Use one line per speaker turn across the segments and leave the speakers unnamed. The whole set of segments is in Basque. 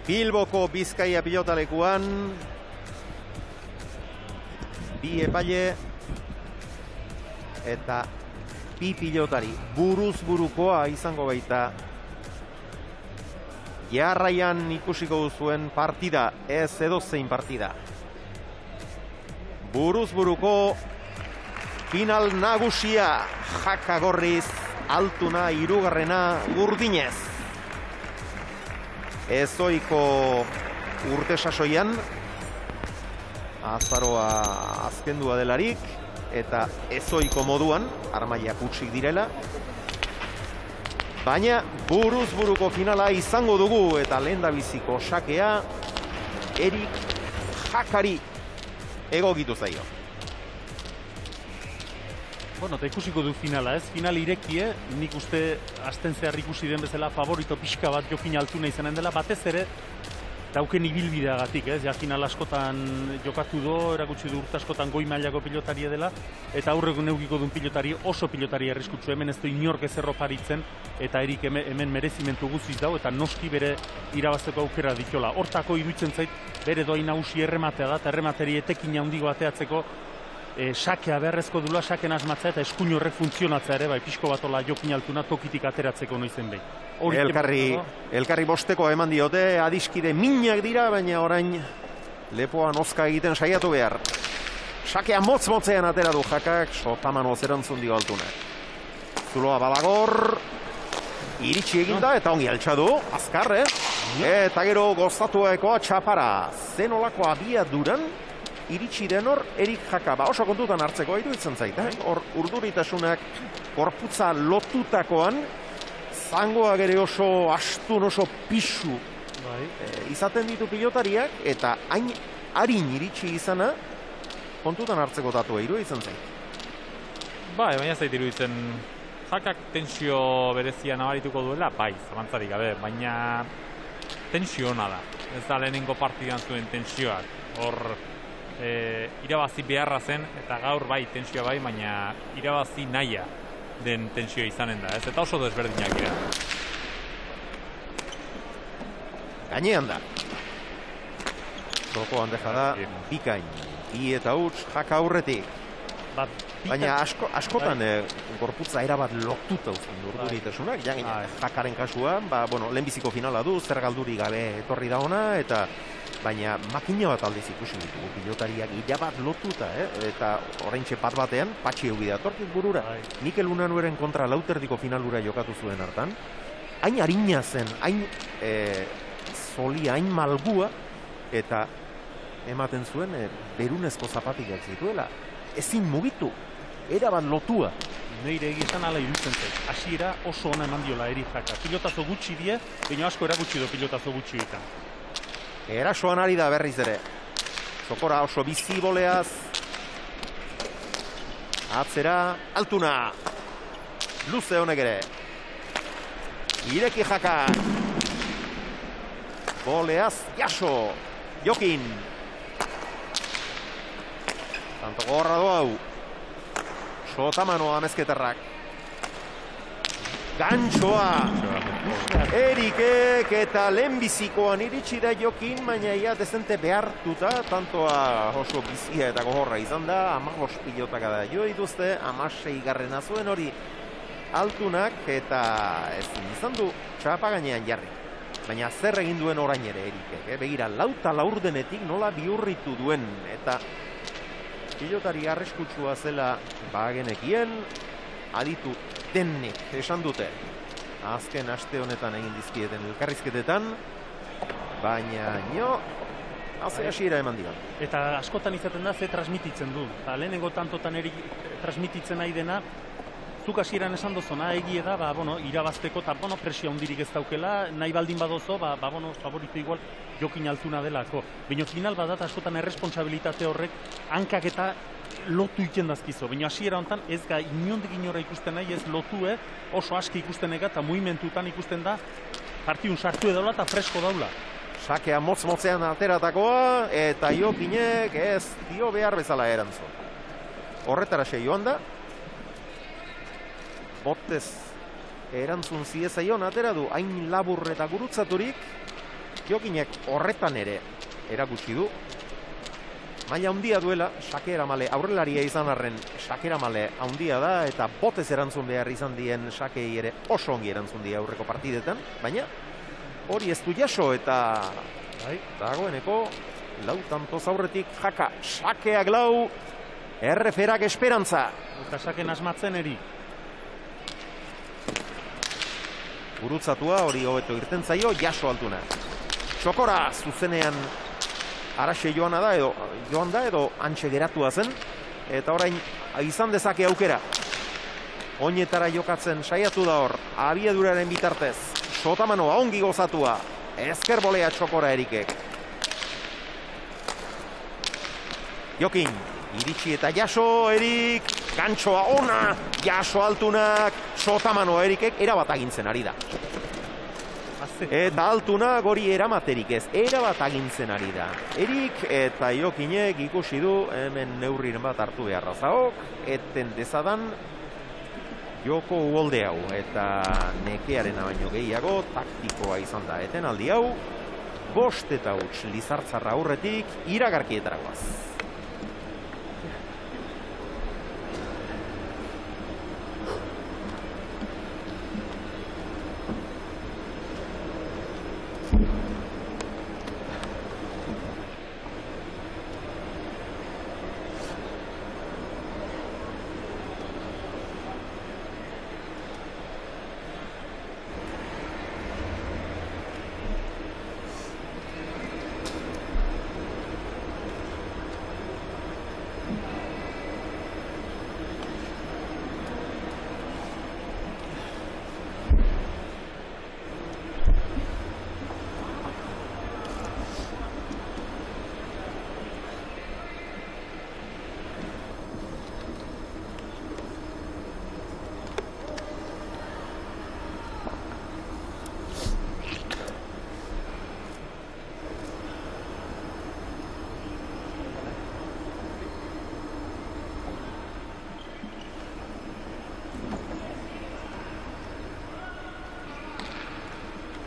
Bilboko Bizkaia pilotalekuan bi epaile eta bi pilotari buruz burukoa izango baita. Jarraian ikusiko duzuen partida, ez edozein partida. Buruz buruko final nagusia, Jaka gorriz, Altuna hirugarrena urdinez. Ezoiko urte sasoian, azaroa azkendua delarik, eta ezoiko moduan, armaiak hutsik direla. Baina buruz buruko finala izango dugu, eta lehendabiziko sakea Erik Jakari egokitu zaio.
Bueno, eta ikusiko du finala, ez? Final irekie, nik uste azten zehar ikusi den bezala favorito pixka bat Jokin Altuna izanen dela, batez ere dauken ibilbideagatik, ez? Ja, final askotan jokatu do, erakutsi du urte askotan goi mailako pilotaria dela, eta aurreko neukiko duen pilotari oso pilotari arriskutsu, hemen ez du inork ezerro paritzen, eta Erik hemen merezimentu guztiz dau, eta noski bere irabazteko aukera ditola. Hortako iruditzen zait, bere doi nagusi errematea da, eta erremateri etekin handigo bateatzeko sakea beharrezko dula, saken asmatzea eta eskuin horrek funtzionatzea ere, bai, pixko batola Jokin Altuna tokitik ateratzeko noizen behin.
Elkarri bosteko eman diote, adiskide minak dira, baina orain lepoan ozka egiten saiatu behar. Sakea motz-motzean atera du Jakak, sotamanoz erantzun dio Altuna. Zuloa balagor, iritsi eginda eta ongi altxadu, azkar, eta gero gozatuakoa txapara, zenolako abiaduran, iritsi den hor, Erik Jaka, oso kontutan hartzeko iruditzen zait, hor urduritasunak korputza lotutakoan, zangoak ere oso astun, oso pixu izaten ditu pilotariak, eta hain harin iritsi izana, kontutan hartzeko datua iruditzen zait.
Bai, baina zait iruditzen, Jakak tensio berezia nabarituko duela, bai, zalantzarik gabe, baina tensio hona da. Ez da lehenengo partidan zuen tensioak, hor irabazi beharra zen, eta gaur bai tensioa bai, baina irabazi nahia den tensioa izanen da, ez? Eta oso desberdinak dira.
Gainean da. Joko handeja da, bikain. Bi eta huts, Jaka aurretik. Baina askotan gorputza erabat lotuta uzten urduritasunak, Jakaren kasuan, lehenbiziko finala du, zer galduri gabe etorri da ona, eta baina makina bat aldiz ikusi ditugu pilotariak irabat lotuta, eta oraintxe bat batean, patxi eugi datorkit burura. Mikel Unanueren kontra lauterdiko finalura jokatu zuen hartan, hain harina zen, hain zolia, hain malgua, eta ematen zuen berunezko zapatilak zituela. Ezin mugitu, erabat lotua.
Neire egizan ala iruditzen zait. Hasiera oso ona eman diola Erik Jaka. Pilotazo gutxi die, baina asko erakutsi do pilotazo gutxi ditan.
Erasoan ari da berriz ere. Zokora oso bizi boleaz. Atzera, Altuna. Luze honek ere. Ireki Jaka. Boleaz, jaso. Jokin. Tanto gorra du hau. Sotamano amezketerrak. Gantxoa. Erikek eta lehenbizikoan iritsi da Jokin, baina ia dezente behartuta, tantoa oso bizia eta gogorra izan da, 15 pilotaka da jo dituzte, 16 garrena zuen hori Altunak, eta ez izan du txapa gainean jarri. Baina zer egin duen orain ere Erikek, begira, lauta laurdenetik nola bihurritu duen, eta pilotari arriskutsua zela bagenekien, aditu denik esan dute. Azken aste honetan egin dizkieten elkarrizketetan, baina haze hasiera eman dira.
Eta askotan izaten da ze transmititzen du. Lehenengo tantotan transmititzen nahi dena, zuk hasieran esan dozona, egie da, irabazteko eta presio handirik ez daukela, nahi baldin badozo, favorito igual Jokin Altuna delako. Baina final badat askotan erresponsabilitate horrek hankak eta lotu iten dazkizo. Baina hasiera honetan ez ga inondik inora ikusten nahi, ez lotu, oso aski ikusten ega eta mugimendutan ikusten da partiun sartu edaula eta fresko daula.
Sakea motz-motzean ateratakoa, eta Jokinek ez dio behar bezala erantzun. Horretara joan da, botez erantzun ziezaion atera du, hain labur eta gurutzaturik, Jokinek horretan ere erakutsi du. Maila handia duela, sakera male aurrelaria izan arren, sakera male handia da, eta botez erantzun behar izan dien sakei ere oso ongi erantzun die aurreko partidetan, baina hori ez du jaso, eta dagoeneko lau tantoz aurretik Jaka, sakeak lau, erreferak esperantza.
Eta saken asmatzen eri.
Gurutzatua hori hobeto irten zaio, jaso Altuna. Txokora zuzenean araxe joan da edo antxe geratua zen, eta orain izan dezake aukera. Oinetara jokatzen saiatu da hor, abiaduraren bitartez, Sotamanoa ongi gozatua, ezker bolea Txokora Erikek. Jokin, iritsi eta jaso Erik, gantxoa ona, jaso Altunak, Sotamanoa Erikek erabat agintzen ari da. Eta Altuna gori eramaterik ez, erabat agintzen ari da. Erik eta Jokinek ikusi du, hemen neurriren bat hartu beharra zaok, eten dezadan joko uholde hau, eta nekearen baino gehiago taktikoa izan da. Eten aldi hau, 5 eta huts Lizartzarra aurretik iragarkietara goaz.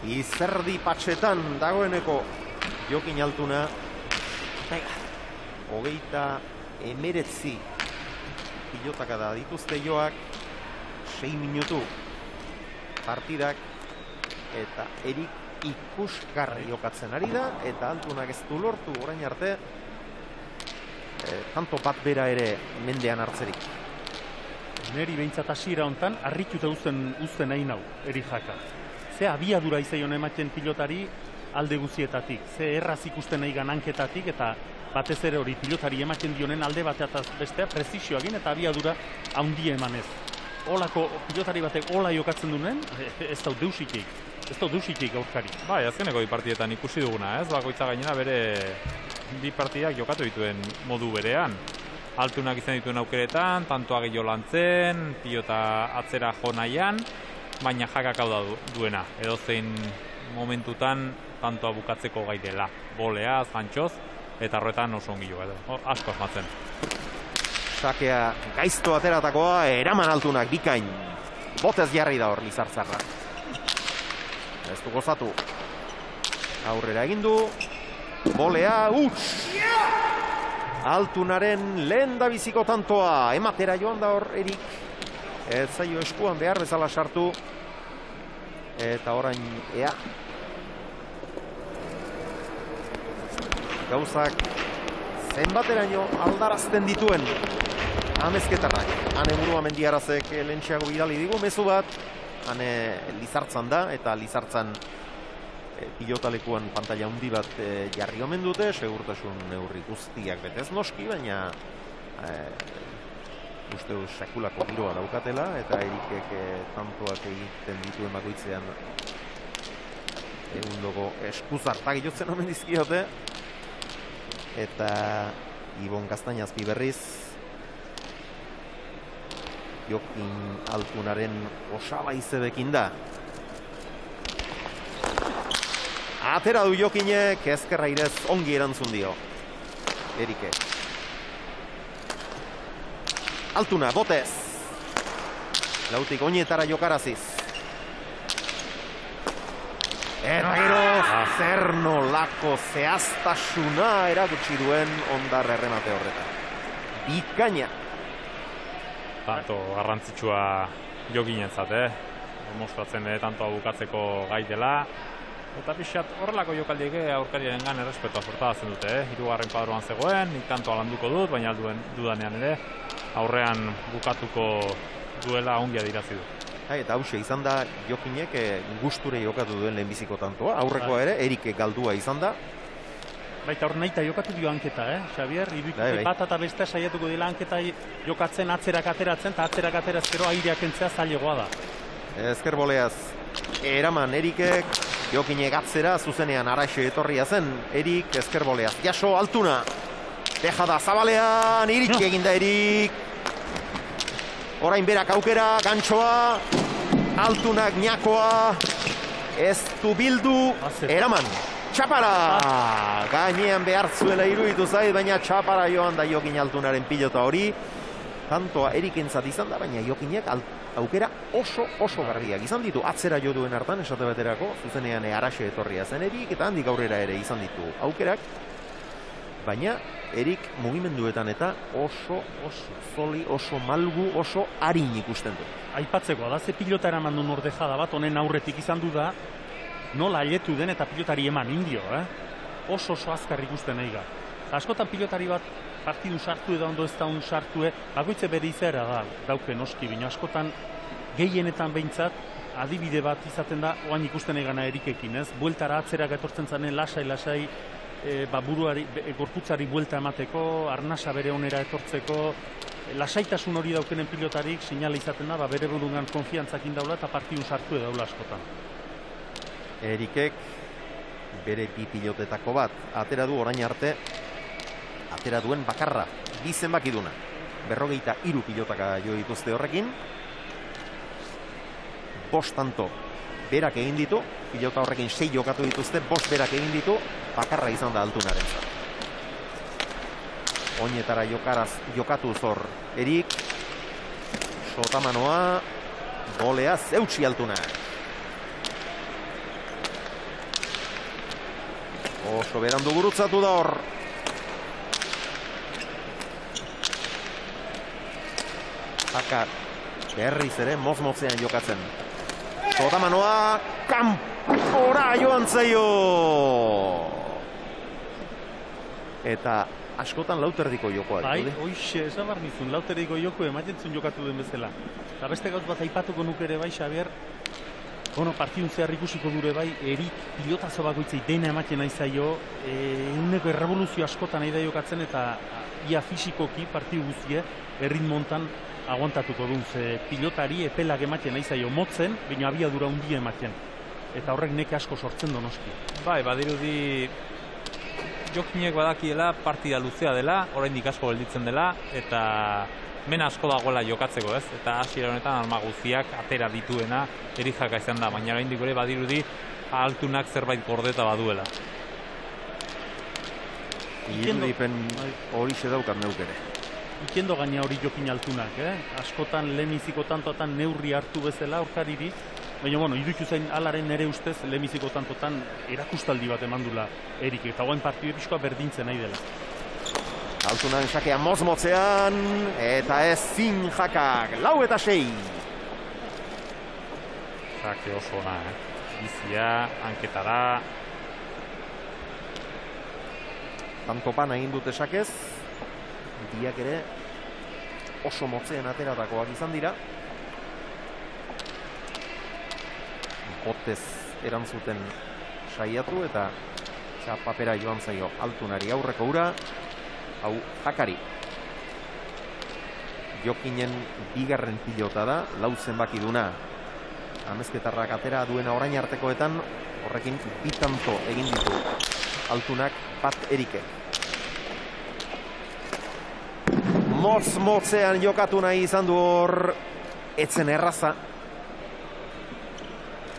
Izerdi patxetan dagoeneko Jokin Altuna. 29 pilotaka da dituzte joak, 6 minutu partidak, eta Erik ikusgarri jokatzen ari da, eta Altunak ez du lortu orain arte tanto bat bera ere mendean hartzerik.
Neri behintzat hasiera hontan harrituta uzten nahi nau Erik Jaka. Ze abiadura izaion ematen pilotari alde guzietatik. Ze erraz ikusten nahi gananketatik, eta batez ere hori pilotari ematen dionen alde bateataz bestea prezisio egin eta abiadura handia emanez. Olako pilotari batek ola jokatzen duen, ez dau deusikik aurkari.
Bai, azkeneko bi partidetan ikusi duguna, ez? Bakoitza gainera bere bi partidak jokatu dituen modu berean. Altunak izan dituen aukeretan, tantoa gehiago lantzen, pilota atzera jo nahian, baina Jakak hau da duena, edozein momentutan tantoa bukatzeko gai dela. Boleaz, gantxoz, eta horretan oso ongi jo, asko asmatzen.
Sakea gaizto ateratakoa, eraman Altunak bikain. Botez jarri da hor Lizartzarra. Ez du gozatu. Aurrera egin du. Bolea, huts! Altunaren lehen da biziko tantoa. Ematera joan da hor Erik. Ez zaio eskuan behar bezala sartu. Eta orain ea. Gauzak zenbateraino aldarazten dituen amezketarrak. Hane burua mendiarazek lentxeago bidali digu mezu bat. Hane Lizartzan da, eta Lizartzan pilotalekuan pantalla handi bat jarri omen dute, segurtasun neurri guztiak betez noski, baina uste sekulako giroa daukatela, eta Erikek tantoak egiten dituen bakoitzean egundoko eskuzartak jotzen omen dizkiote, eta Ibon Gaztainazpi berriz Jokin Altunaren osaba izebekin da. Atera du Jokinek, ezkerra irez ongi erantzun dio Erikek. Altuna, botez. Lautik oinetara jokaraziz. Eta gero, zer nolako zehaztasuna erakutsi duen Ondar erremate horretan. Bikaina.
Tanto garrantzitsua Jokinentzat, demostratzen tantoa bukatzeko gai dela. Eta pixat horrelako jokaldiek aurkariaren gan errespetua sortatzen dute, hirugarren kuadroan zegoen, nik tantoa landuko dut, baina dudanean ere, aurrean bukatuko duela ongi adirazi du.
Eta hause izan da Jokinek gusture jokatu duen lehenbiziko tantoa, aurrekoa ere, Erik galdua izan da.
Baita hor nahi eta jokatu dio hanketa, Xabier? Irudikute bat eta beste saiatuko dela hanketa jokatzen atzerak ateratzen, eta atzerak aterazkero aireak entzea zailegoa da.
Ezker boleaz, eraman Erikek, Jokinek atzera, zuzenean Araxe etorria zen, Erik ezker boleaz. Jaso, Altuna, deja da zabalean, Irik eginda Erik. Orain berak aukera, gantxoa, Altunak Ñakoa, ez du bildu, eraman. Txapara! Gainean behar zuela iruditu zait, baina txapara joan da Jokin Altunaren pilota hori. Tantoa Erikentzat izan da, baina Jokinek aukera oso garbiak izan ditu. Atzera jo duen hartan, esate baterako, zuzenean Araxe etorria zen Erik, eta handik aurrera ere izan ditu aukerak. Baina Erik mugimenduetan eta oso zoli, oso malgu, oso arin ikusten du.
Aipatzeko da, ze pilota eraman duen ordejada bat, honen aurretik izan du da, nola ailetu den eta pilotari eman indio, oso azkar ikusten nahi ga. Askotan pilotari bat partidu sartu edo ondo ez da sartu, bakoitze bere izera da, dauke noski, bina askotan gehienetan behintzat, adibide bat izaten da, oain ikusten nahi gana Erikekin, bueltara atzerak etortzen zanen lasai, buruari, gorputzari buelta emateko, arnasa bere onera etortzeko, lasaitasun hori daukenen pilotarik sinale izaten da, bere burungan konfiantzakin daula eta partidu sartu edo daula askotan.
Erikek bere bi pilotetako bat atera du orain arte, atera duen bakarra, bi zenbakiduna. 43 pilotaka jo dituzte horrekin. 5 tanto berak egin ditu, pilota horrekin 6 jokatu dituzte, 5 berak egin ditu, bakarra izan da Altunarentzat. Oinetara jokatu zor Erik, sotamanoa, golea zeutsi Altunak. Oso berandu gurutzatu da hor. Haka berriz ere mozmotzean jokatzen. Sotamanoa kanpora joan zaio. Eta askotan lauterdiko jokoa.
Bai, hoixe, esan behar nizun, lauterdiko joko ematen zuen jokatu den bezala. Eta beste gauz bat aipatuko nuke ere bai, Xabier, partidun zehar ikusiko dure bai, Erik pilotazo bakoitzei dena ematen nahi zaio, eguneko errevoluzio askotan nahi da jokatzen eta ia fisikoki partidu guztie erritmontan aguantatuko du, ze pilotari epelak ematen nahi zaio motzen, baina abiadura handia ematen. Eta horrek neke asko sortzen donoski.
Bai, badirudi Jokinek badakiela partida luzea dela, oraindik asko gelditzen dela, eta mena asko dagoela jokatzeko, eta hasiera honetan arma guztiak atera dituena Erijaka izan da, baina oraindik ere badirudi Altunak zerbait gordeta baduela.
Irudipen hori daukat neuk ere.
Ikendo gaina hori Jokin Altunak, askotan lehenbiziko tantotan neurri hartu bezala aurkariri, baina iruditu zain alaren nere ustez lehenbiziko tantotan erakustaldi bat emandula Erik, eta guain partidu pixkoa berdintzen nahi dela.
Altunan sakea mozmotzean, eta ez zin jakak, 4-6.
Sake oso ona, bizia, hanketara.
Tantopan egin dute sakez, biak ere oso motzean ateratakoak izan dira. Botez erantzuten saiatu eta txapapera joan zaio Altunari aurreko ura. Hau Jakari. Jokinen bigarren pilota da, 4 zenbakiduna. Amezketarrak atera duena orain artekoetan, horrekin 2 tanto egin ditu Altunak, 1 Erike. Motzean jokatu nahi izan du hor, etzen erraza.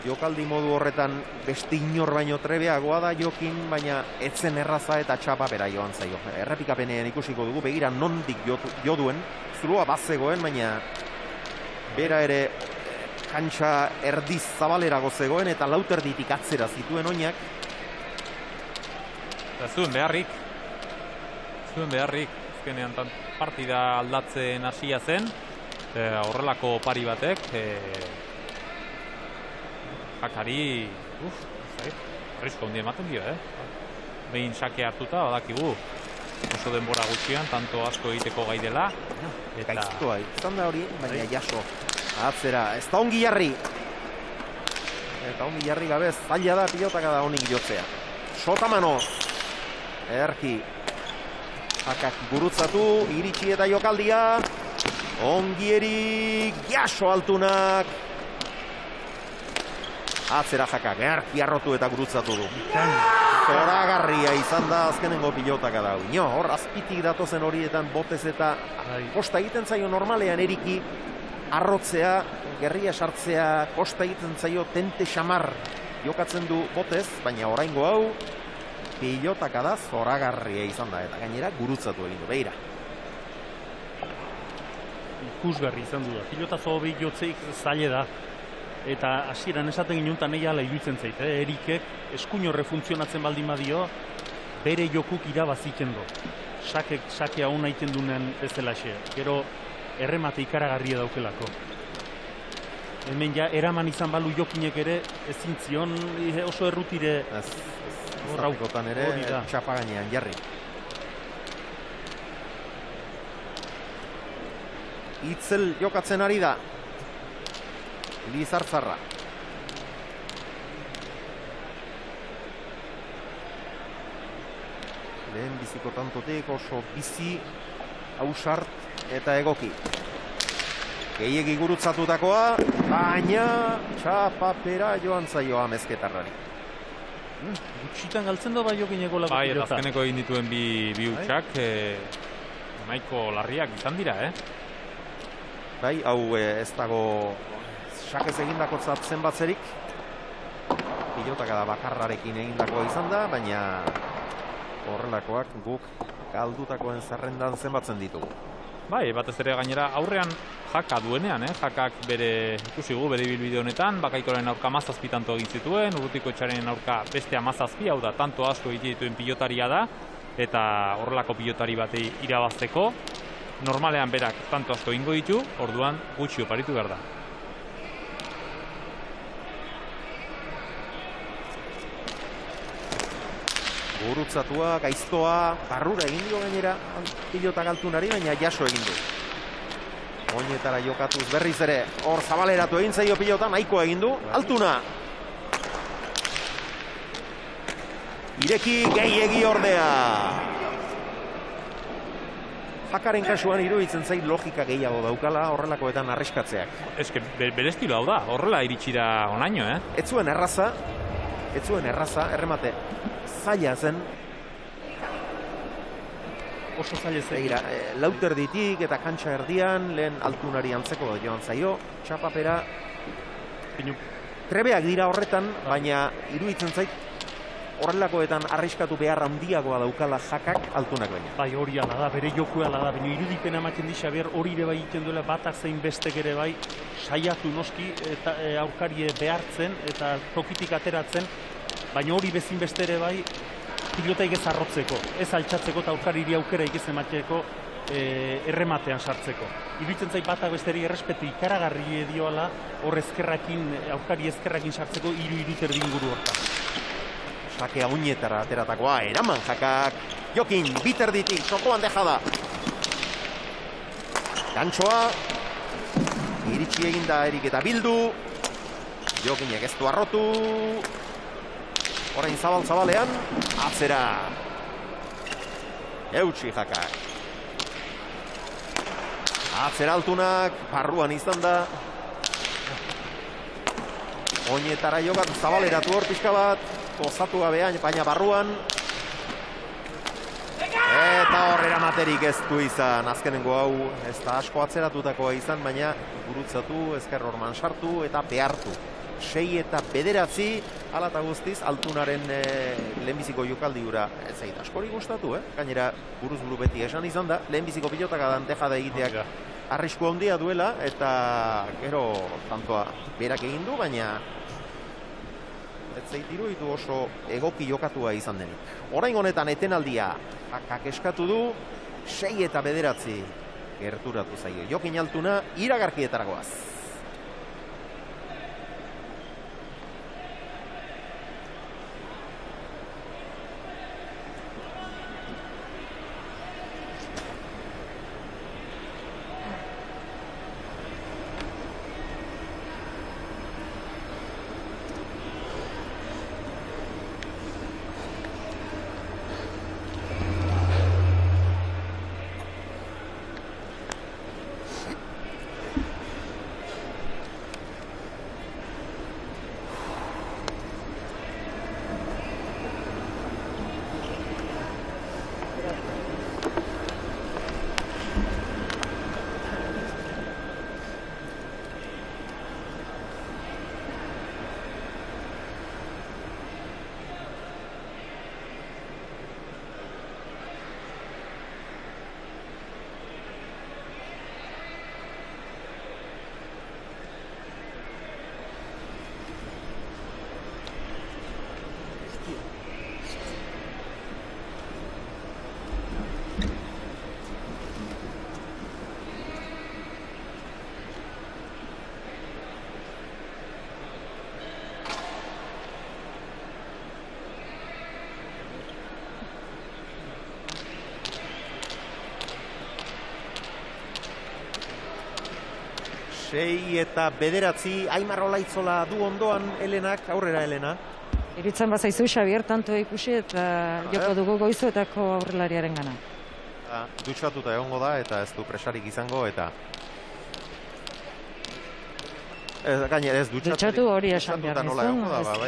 Jokaldi modu horretan beste inor baino trebeagoa da Jokin, baina etzen erraza eta txapapera joan zaio. Errepikapenean ikusiko dugu, begira nondik jo duen, zulua bazegoen, baina bera ere kantxa erdiz zabalerago zegoen eta lauterditik atzera zituen oinak.
Eta zuen beharrik. Azkenean partida aldatzen hasia zen. Horrelako pari batek. Jakari, arrisko handia ematen dio, Behin sake hartuta, badakigu. Oso denbora gutxian, tanto asko egiteko gai dela.
Gaiztoa, izan da hori, baina jaso. Atzera, ez da ongi jarri. Eta ongi jarri gabe, zaila da pilotaka da honik jotzea. Sotamanoz. Erki. Jakak gurutzatu, iritsi eta jokaldia. Ongierik, jaso Altunak. Atzera Jakak, erki arrotu eta gurutzatu du. Zoragarria izan da azkenengo pilotaka da. Hor, azpitik datozen horietan botez eta kosta egiten zaio normalean eriki arrotzea, gerria sartzea, kosta egiten zaio tente xamar jokatzen du botez, baina oraingo hau pilotaka da zoragarria izan da, eta gainera gurutzatu egin du, beira.
Ikusgarri izan du da, pilota zobi jotzeik zaile da, eta hasieran esaten ginuntan nahi ala iruditzen zait, Erikek eskuin horre funtzionatzen baldin badio, bere jokuk irabaziken du. Sake hau nahi dunen bezalaxe, gero erremate ikaragarria daukelako. Hemen ja, eraman izan balu jokinek ere, ezin zion oso errutire
Horraukotan ere, txapa gainean jarri. Itzel jokatzen ari da. Lizartzarra. Lehen biziko tantotek oso bizi, ausart eta egoki. Gehiegi gurutzatutakoa, baina txapapera joan zaio amezketarrari.
Gutxitan galtzen da bai jokineko lagu
pilota. Bai, azkeneko egin dituen bi hutsak, nahiko larriak izan dira,
Bai, hau ez dago sakez egindako zenbatzerik. Pilotaka da bakarrarekin egindakoa izan da, baina horrelakoak guk galdutakoen zerrendan zenbatzen ditugu.
Bai, batez ere gainera aurrean Jaka duenean, Jakak ikusi gu bere ibilbide honetan, Bakaikoren aurka 17 tanto egin zituen, Urrutiko Etxaren aurka beste 17, hau da, tanto asko egin dituen pilotaria da, eta horrelako pilotari batei irabazteko, normalean berak tanto asko egingo ditu, orduan gutxi oparitu behar da.
Gurutzatua, gaiztoa, barrura egin dio gainera pilota Altunari, baina jaso egin du. Oinetara jokatuz berriz ere, hor zabaleratu egin zaio pilota, nahiko egin du, Altuna. Ireki gehiegi ordea. Jakaren kasuan iruditzen zait logika gehiago daukala horrelakoetan arriskatzeak.
Eske bere estilo hau da, horrela iritsi da onaino,
Ez zuen erraza, erremate zaila zen.
Oso zaila zen.
Begira, lauter ditik eta kantxa erdian, lehen Altunari antzeko joan zaio, txapapera. Trebeak dira horretan, baina iruditzen zait horrelakoetan arriskatu behar handiagoa daukala Jakak Altunak baina.
Bai, hori ala da, bere joku ala da, baina irudipena ematen di Xabier hori ere bai egiten duela batak zein bestek ere bai saiatu noski eta aurkarie behartzen eta tokitik ateratzen, baina hori bezin beste ere bai pilotaik ez arrotzeko, ez altxatzeko eta aurkariri aukera ez emateko errematean sartzeko. Iruditzen zait batak besteri errespetu ikaragarri dioala hor aukari ezkerrakin sartzeko hiru terdi inguru hortan.
Sakea uñetara ateratakoa, eraman Jakak, Jokin, biterditik, sokoan dejada. Gantxoa, iritsi eginda Erik eta Bildu, Jokinek ez du arrotu, orain zabalean, atzera. Eutsi Jakak. Atzera Altunak, barruan izan da. Oinetara jokatu zabaleratu hor pixka bat. Gozatu gabean, baina barruan. Eta horrera materik ez du izan. Azkenengo hau ez da asko atzeratutakoa izan, baina gurutzatu, ezker horman sartu eta behartu. 6 eta 9, hala eta guztiz, Altunaren lehenbiziko jokaldi gura ez zait askori gustatu, Gainera, buruz buru beti esan izan da, lehenbiziko pilotakadan dejada egiteak arrisku handia duela, eta gero tantoa berak egin du, baina Ez zait iruditu oso egoki jokatua izan denik. Orain honetan etenaldia Jakak eskatu du, 6-9 gerturatu zaio. Jokin Altuna iragarkietaragoaz. Sei eta 9, Aimar Olaitzola du ondoan Elenak, aurrera Elena.
Iritzen bazaizu Xabier tanto ikusi eta joko dugu Goizuetako aurrelariaren gana.
Dutxatuta egongo da eta ez du presarik izango eta gainera ez
dutxatu hori esan behar nizun,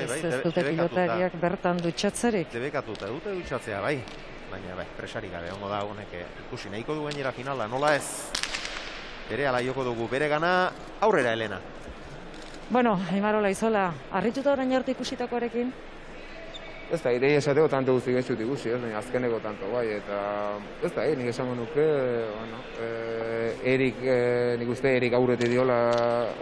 ez dute pilotariak bertan dutxatzerik.
Debekatuta dute dutxatzea, bai. Baina presarik gabe egongo da honek ikusi nahiko du gainera finala, nola ez? Bere ala joko dugu, bere gana, aurrera Elena.
Bueno, Aimar Olaizola, harrituta orain arte ikusitakoarekin?
Ez da, idei esateko tanto guzti gentzut ikusi, azkeneko tanto bai, eta ez da, nik esango nuke, bueno, Erik, nik uste Erik aurreti diola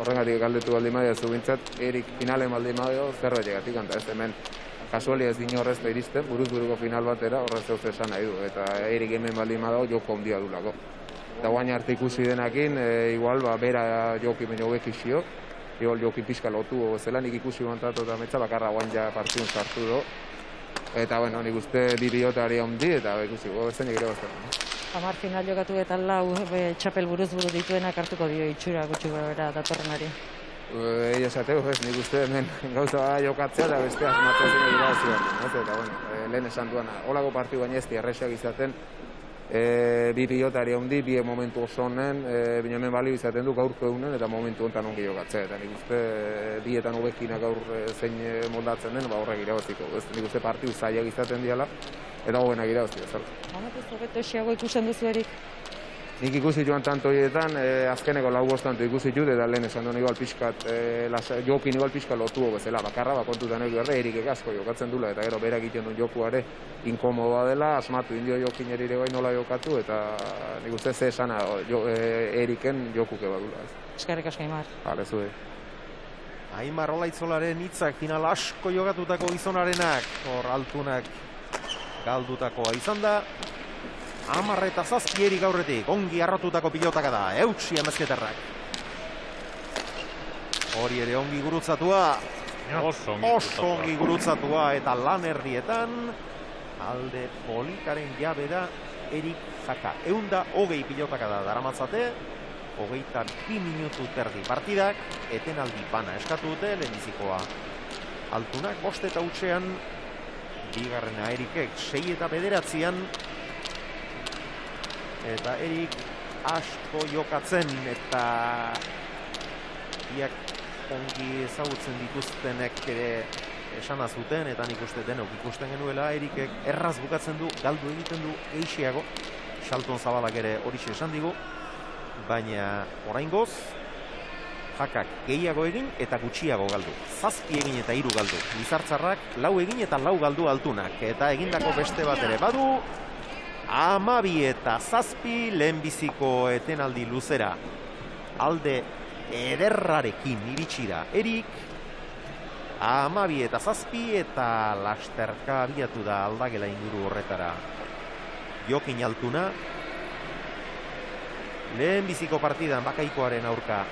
horrengatik galdetu baldin madia zubintzat, Erik finalen baldin madio zerbait egatik, ez hemen kasualia ez dino horrezta iristen, buruz-buruko final batera horrez zeuz esan nahi du, eta Erik hemen baldin madio joko handia dulako. Eta guain arte ikusi denakin, igual, bera joki baino bekizio, igual joki pixka lotu bezala, nik ikusi kontatu eta metza, bakarra guain ja partidun sartu do. Eta, bueno, nik uste bi pilotari handi, eta ikusi, zeinek ere bazten.
Hamar final jokatu eta lau txapel buruz-buru dituenak hartuko dio itxura gutxi bera datorrenari.
Ella esateko, nik uste hemen gauza jokatzea eta beste asmatzea zen irabazioa. Eta, bueno, lehen esan duana, holako partidu baina ez errexak izaten, bi pilotari handi, bi momentu oso honen, baina hemen balio izaten du gaurko egunen eta momentu honetan ongi jokatzea. Eta nik uste bietan hobekinak gaur zein moldatzen den, horrek irabaziko. Nik uste partidu zaiak izaten diala, eta hobenak irabaziko.
Momentuz hobeto esiago ikusten duzu Erik?
Nik ikusi joan tanto hietan, azkeneko lau bostanto ikusi jut, eta lehen esan duen igual pixkat, jokin igual pixkat lotu bezala, bakarra, kontutan egin behar, Erik asko jokatzen dula, eta gero berak egiten duen jokuare inkomodoa dela, asmatu indio jokin ere bai nola jokatu, eta nik uste ze esana Eriken jokuke badula.
Eskerrik asko, Aimar.
Bale, zude.
Aimar Olaitzolaren hitzak final asko jokatutako gizonarenak, hor Altunak galdutakoa izan da. 10 eta 7 Erik aurretik, ongi arrotutako pilotaka da, eutsi amezketarrak. Hori ere ongi gurutzatua, oso ongi gurutzatua eta lan erdietan, alde polikaren jabe da Erik Jaka. 120 pilotaka da daramatzate, 22 minutu terdi partidak, etenaldi bana eskatu dute, lehenbizikoa Altunak, 5 eta hutsean, bigarrena Erikek 6 eta 9, eta Erik asko jokatzen eta biak ongi ezagutzen dituztenek ere esana zuten, eta nik uste denok ikusten genuela Erikek erraz bukatzen du, galdu egiten du geixiago, Xalton Zabalak ere horixe esan digu, baina oraingoz Jakak gehiago egin eta gutxiago galdu. 7 egin eta 3 galdu. Lizartzarrak 4 egin eta 4 galdu Altunak, eta egindako beste bat ere badu, 12 eta 7 lehenbiziko etenaldi luzera. Alde ederrarekin iritsi da Erik, 12 eta 7 eta lasterka abiatu da aldagela inguru horretara. Jokin Altuna, lehen biziko partidan Bakaikoaren aurka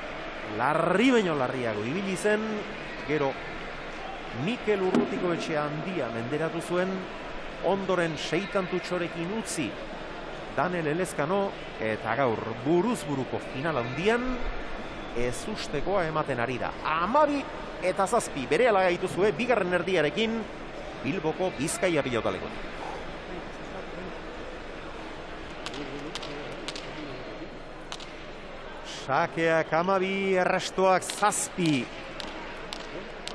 larri baino larriago ibili zen, gero Mikel Urrutikoetxea handia menderatu zuen, ondoren 6 tantutxorekin utzi Daniel Elezkano, eta gaur buruz buruko final handian ez ustekoa ematen ari da. 12 eta 7 berehala gaituzue bigarren erdiarekin Bilboko Bizkaia pilotaleko. Sakeak 12, errestuak 7.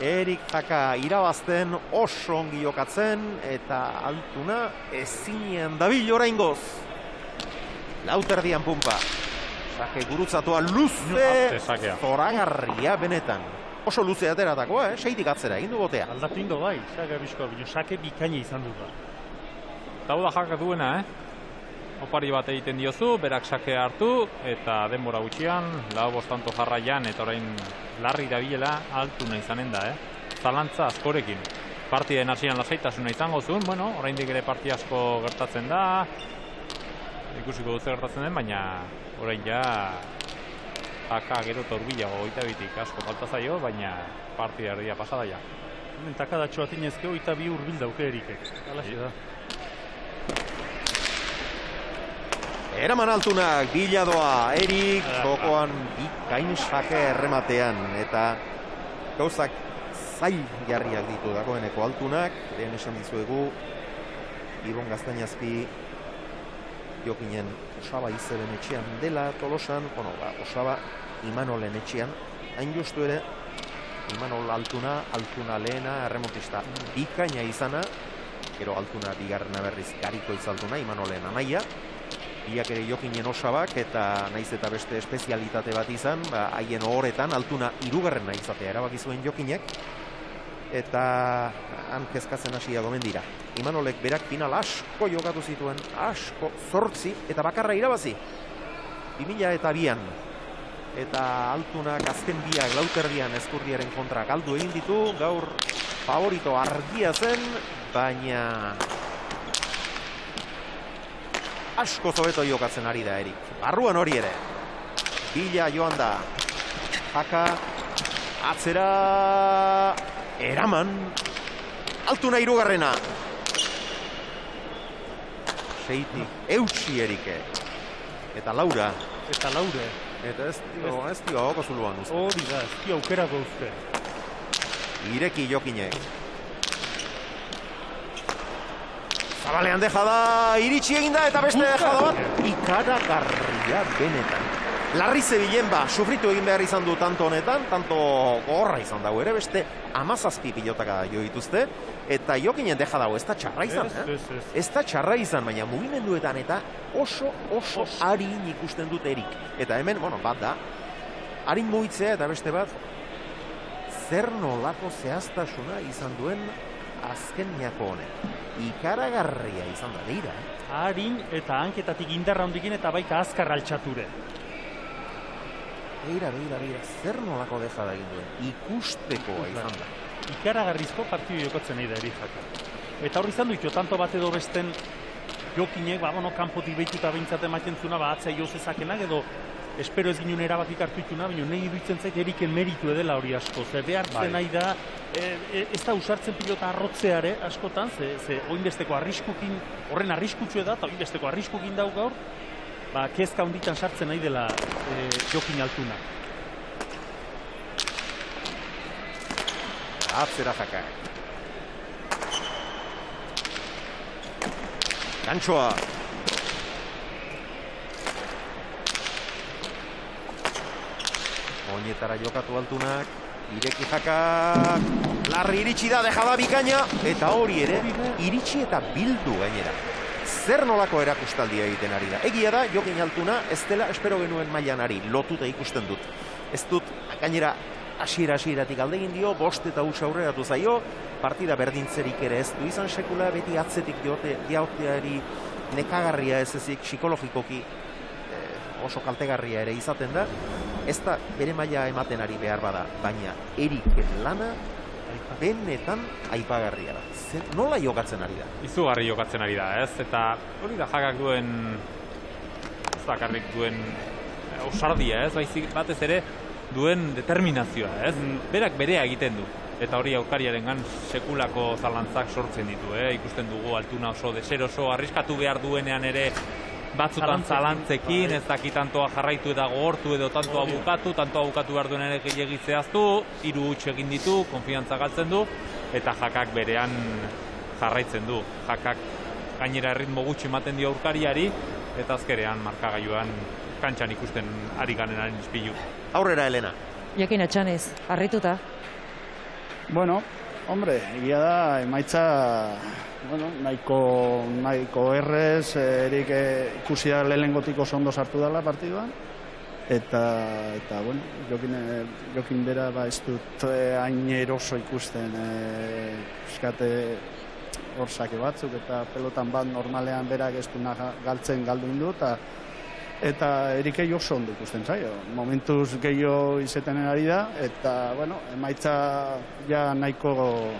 Erik Jaka irabazten, oso ongi jokatzen, eta Altuna ezinean dabil oraingoz. Lauterdian pumpa. Sake gurutzatua luze, zoragarria benetan. Oso luze ateratakoa, seitik atzera, egin du botea.
Aldatu indo bai, Sake bizko, Sake bikaina izan dut da.
Eta hau da Jaka duena, opari bat egiten diozu, berak sakea hartu, eta denbora gutxian, 4-5 tanto jarraian, eta orain larri dabilela Altuna izanen da, zalantza askorekin. Partiden hasieran lasaitasuna izango zuen, bueno, oraindik ere parti asko gertatzen da, ikusiko dut gertatzen den, baina orain ja Jaka gero torbilago 22-tik asko falta zaio, baina partida erdia pasada ja.
Hemen takadatxo atinezke 22 hurbil dauke Erikek. Alaxe da.
Eraman Altunak, biladoa, Erik, jokoan bikain Sake errematean, eta gauzak zail jarriak ditu dagoeneko Altunak, lehen esan dizuegu, Ibon Gaztainazpi Jokinen Osaba Izeben etxean dela Tolosan, Osaba Imanolen etxean, hain justu ere, Imanol Altuna lehena erremontista bikaina izana, gero Altuna bigarrena berriz Gariko Altuna, Imanolen anaia, biak ere Jokinen Osabak, eta naiz eta beste espezialitate bat izan, haien horretan Altuna hirugarrena izatea erabaki zuen Jokinek, eta han kezkatzen hasia gomen dira. Imanolek berak final asko jokatu zituen, asko, 8, eta bakarra irabazi. 2002an. Eta Altunak azken biak lauterdian Ezkurdiaren kontra galdu egin ditu, gaur favorito argia zen, baina asko zobeto jokatzen ari da Erik. Barruan hori ere. Bila joan da. Jaka, atzera, eraman, Altuna hirugarrena. Seitik, eutsi Erike. Eta Laura. Eta ez dio hoko zuluan uste.
Hori da, ez dio aukerako uste.
Ireki Jokinek. Zabalean dejada, iritsi egin da, eta beste dejada bat. Ikaragarria benetan. Larri zebilen sufritu egin behar izan du tanto honetan, tanto gorra izan dago ere, beste 17 pilotaka jo dituzte, eta Jokinen deja dago, ez da txarra izan, ez da txarra izan, baina mugimenduetan eta oso harin ikusten dut Erik. Eta hemen, bat da, harin mugitzea eta beste bat, zer nolako zehaztasuna izan duen azkeniako honek. Ikaragarria izan da, deira.
Harin eta hanketatik indarra hondikin eta baita azkar altxature.
Beira, zer nolako deja da egin duen, ikustekoa izan da.
Ikaragarrizko partidu jokotzen nahi da Erik Jaka. Eta hori izan duitu, tanto bat edo besten Jokinek, kanpotik behituta behintzat ematen zuna, atzea jo zezakenak, edo espero ez ginen erabakik hartu ituna, baina nahi duitzen zait Eriken meritu edela hori asko. Ze behar zen nahi da, ez da usartzen pilota arrotzeare askotan, ze oinbesteko arriskukin, horren arriskutsu da, eta oinbesteko arriskukin dauk gaur, kezka honditan sartzen nahi dela Jokin Altuna.
Atzera Jaka. Gantxoa. Oinetara jokatu Altunak. Ireki Jaka. Larri iritsi da, dejada bikaina. Eta hori ere, iritsi eta bildu gainera. Zer nolako erakustaldia egiten ari da. Egia da, Jokin Altuna ez dela espero genuen mailan ari, lotuta ikusten dut. Ez dut, gainera, hasieratik aldegin dio, 5 eta huts aurreratu zaio, partida berdintzerik ere ez du izan sekula, beti atzetik dioteari nekagarria ez ezik, psikologikoki oso kaltegarria ere izaten da. Ez da bere maila ematen ari behar bada, baina Eriken lana benetan aipagarria da. Nola jokatzen ari da?
Izugarri jokatzen ari da, ez? Eta hori da Jakak duen, ez bakarrik duen ausardia, ez? Baizik batez ere duen determinazioa, ez? Berak berea egiten du. Eta hori aurkariarengan sekulako zalantzak sortzen ditu, ikusten dugu Altuna oso deseroso, arriskatu behar duenean ere batzutan zalantzekin, ez daki tantoa jarraitu eta gogortu edo tantoa bukatu behar duenean ere gehiagi zehaztu, 3 huts egin ditu, konfiantza galtzen du, eta Jakak berean jarraitzen du. Jakak gainera erritmo gutxi ematen dio aurkariari, eta azkerean markagailuan kantxan ikusten ari ganenaren izpilu.
Aurrera, Elena.
Jokin Etxaniz, harrituta.
Bueno, hombre, egia da, emaitza nahiko errez, erik ikusi da lehenengotik oso ondo sartu dela partiduan, eta bueno, jokin bera ez dut hain eroso ikusten, eskate hor sake batzuk, eta pelotan bat normalean berak ez du galtzen galdu indu, eta erikei oso ondo ikusten zaio. Momentuz gehiago izeten ari da, eta, bueno, emaitza ja nahiko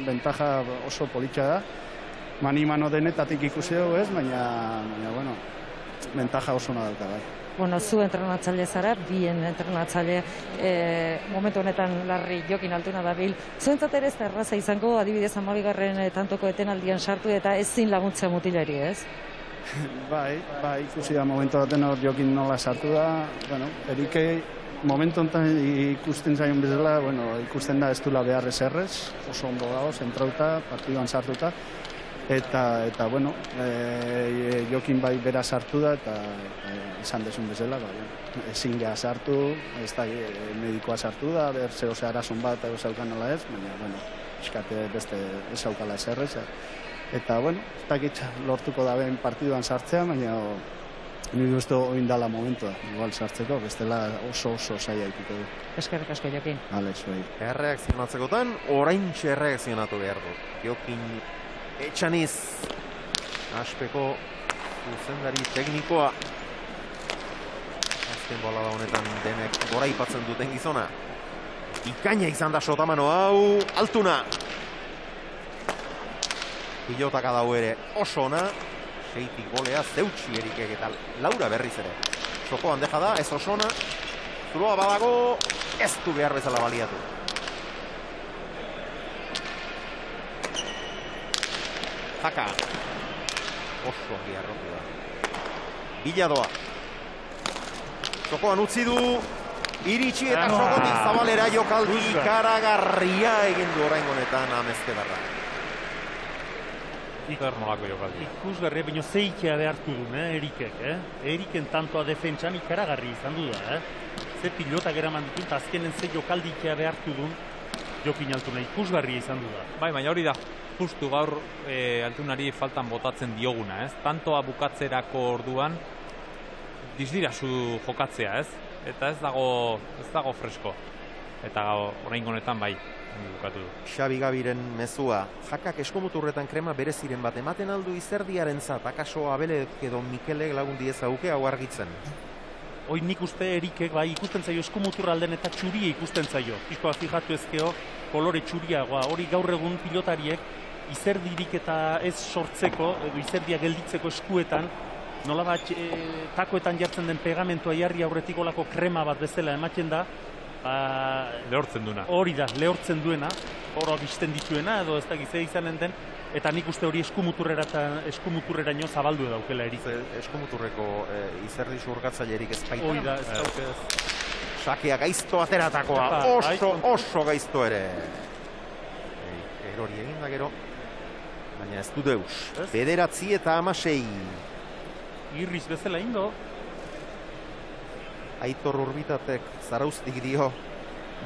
bentaja oso politxa da. Mani-mano denetatik ikusi dugu ez, baina, bueno, bentaja oso nadalka bai.
Bueno, zu entrenatzaile zara, bien entrenatzaile momentu honetan Larri Jokin Altuna dabil. Zuentzat ere ez da erraza izango, adibidez 12. tantoko etenaldian sartu eta ezin laguntzea mutilari, ez?
Bai, ikusi da momentu baten hor Jokin nola sartu da, bueno, erikei momentu honetan ikusten zaion bezala, bueno, ikusten da ez dula behar errez, oso ondo dago, zentrauta, partiduan sartuta, eta bueno, Jokin bai bera sartu da, eta esan desun bezala, ezin geha sartu, ez da medikoa sartu da, ber zeo arasun bat, edo zeukan nola ez, baina, bueno, eskate beste ez aukala ez errez, eta, bueno, ez dakit lortuko da ben partiduan sartzea, baina nire uste oindala momentua, igual sartzeko, bestela oso zaila ikutu du.
Eskerrik asko, Jokin.
Alex, bai.
Erreakzionatzekotan, oraintxe erreakzionatu behar du. Jokin Etxaniz, aspeko zuzendari teknikoa. Azken bolada honetan denek gora ipatzen duten gizona. Ikaina izan da sotamano hau, Altuna. Pilotaka dau ere oso ona, 6tik bolea, zeutsi erikek eta Laura berriz ere. Zokoan deja da, ez oso ona, zuloa badago, ez du behar bezala baliatu. Jaka, oso ongi arrotu da. Biladoa. Zokoan utzi du, iritsi eta sokotik zabalera jokaldi ikaragarria egin du orain honetan Amezkedarra.
Zer nolako jokaldi.
Ikusgarria, baina zeikia behartu du, Erikek, Eriken tantoa defentsan ikaragarri izan du da, Ze pilotak eraman ditut, azkenen ze jokaldikia behartu du, Jokin Altuna ikusgarria izan du da.
Bai, baina hori da, justu gaur Altunari faltan botatzen dioguna, Tantoa bukatzerako orduan, dizdirazu jokatzea, Eta ez dago fresko. Eta orain honetan bai, bukatu du.
Xabi Gabiren mezua, Jakak eskomuturretan krema bereziren bat ematen aldu izerdiaren zat, akaso Abelek edo Mikelek lagundi ezauke hau argitzen.
Hoi nik uste Erikek, bai, ikusten zaio eskumuturra alden eta txuria ikusten zaio. Piskoa fijatu ezkeo, kolore txuriagoa, hori gaur egun pilotariek izerdirik eta ez sortzeko, edo izerdia gelditzeko eskuetan, nola bat takoetan jartzen den pegamentua jarri aurretik olako krema bat bezala ematen da,
lehortzen duena.
Hori da, lehortzen duena, hori bizten dituena, edo ez da gizea izanen den, eta nik uste hori eskumuturrera nio zabaldu daukela Erik.
Eskumuturreko izerdi zurgatzailerik ez baita.
Hori da, ez dauke ez.
Sakea gaizto ateratakoa, oso gaizto ere. Erori egin da gero, baina ez du deus. 9 eta 16.
Irriz bezala indo.
Aitor Urbitatek zarauztik dio,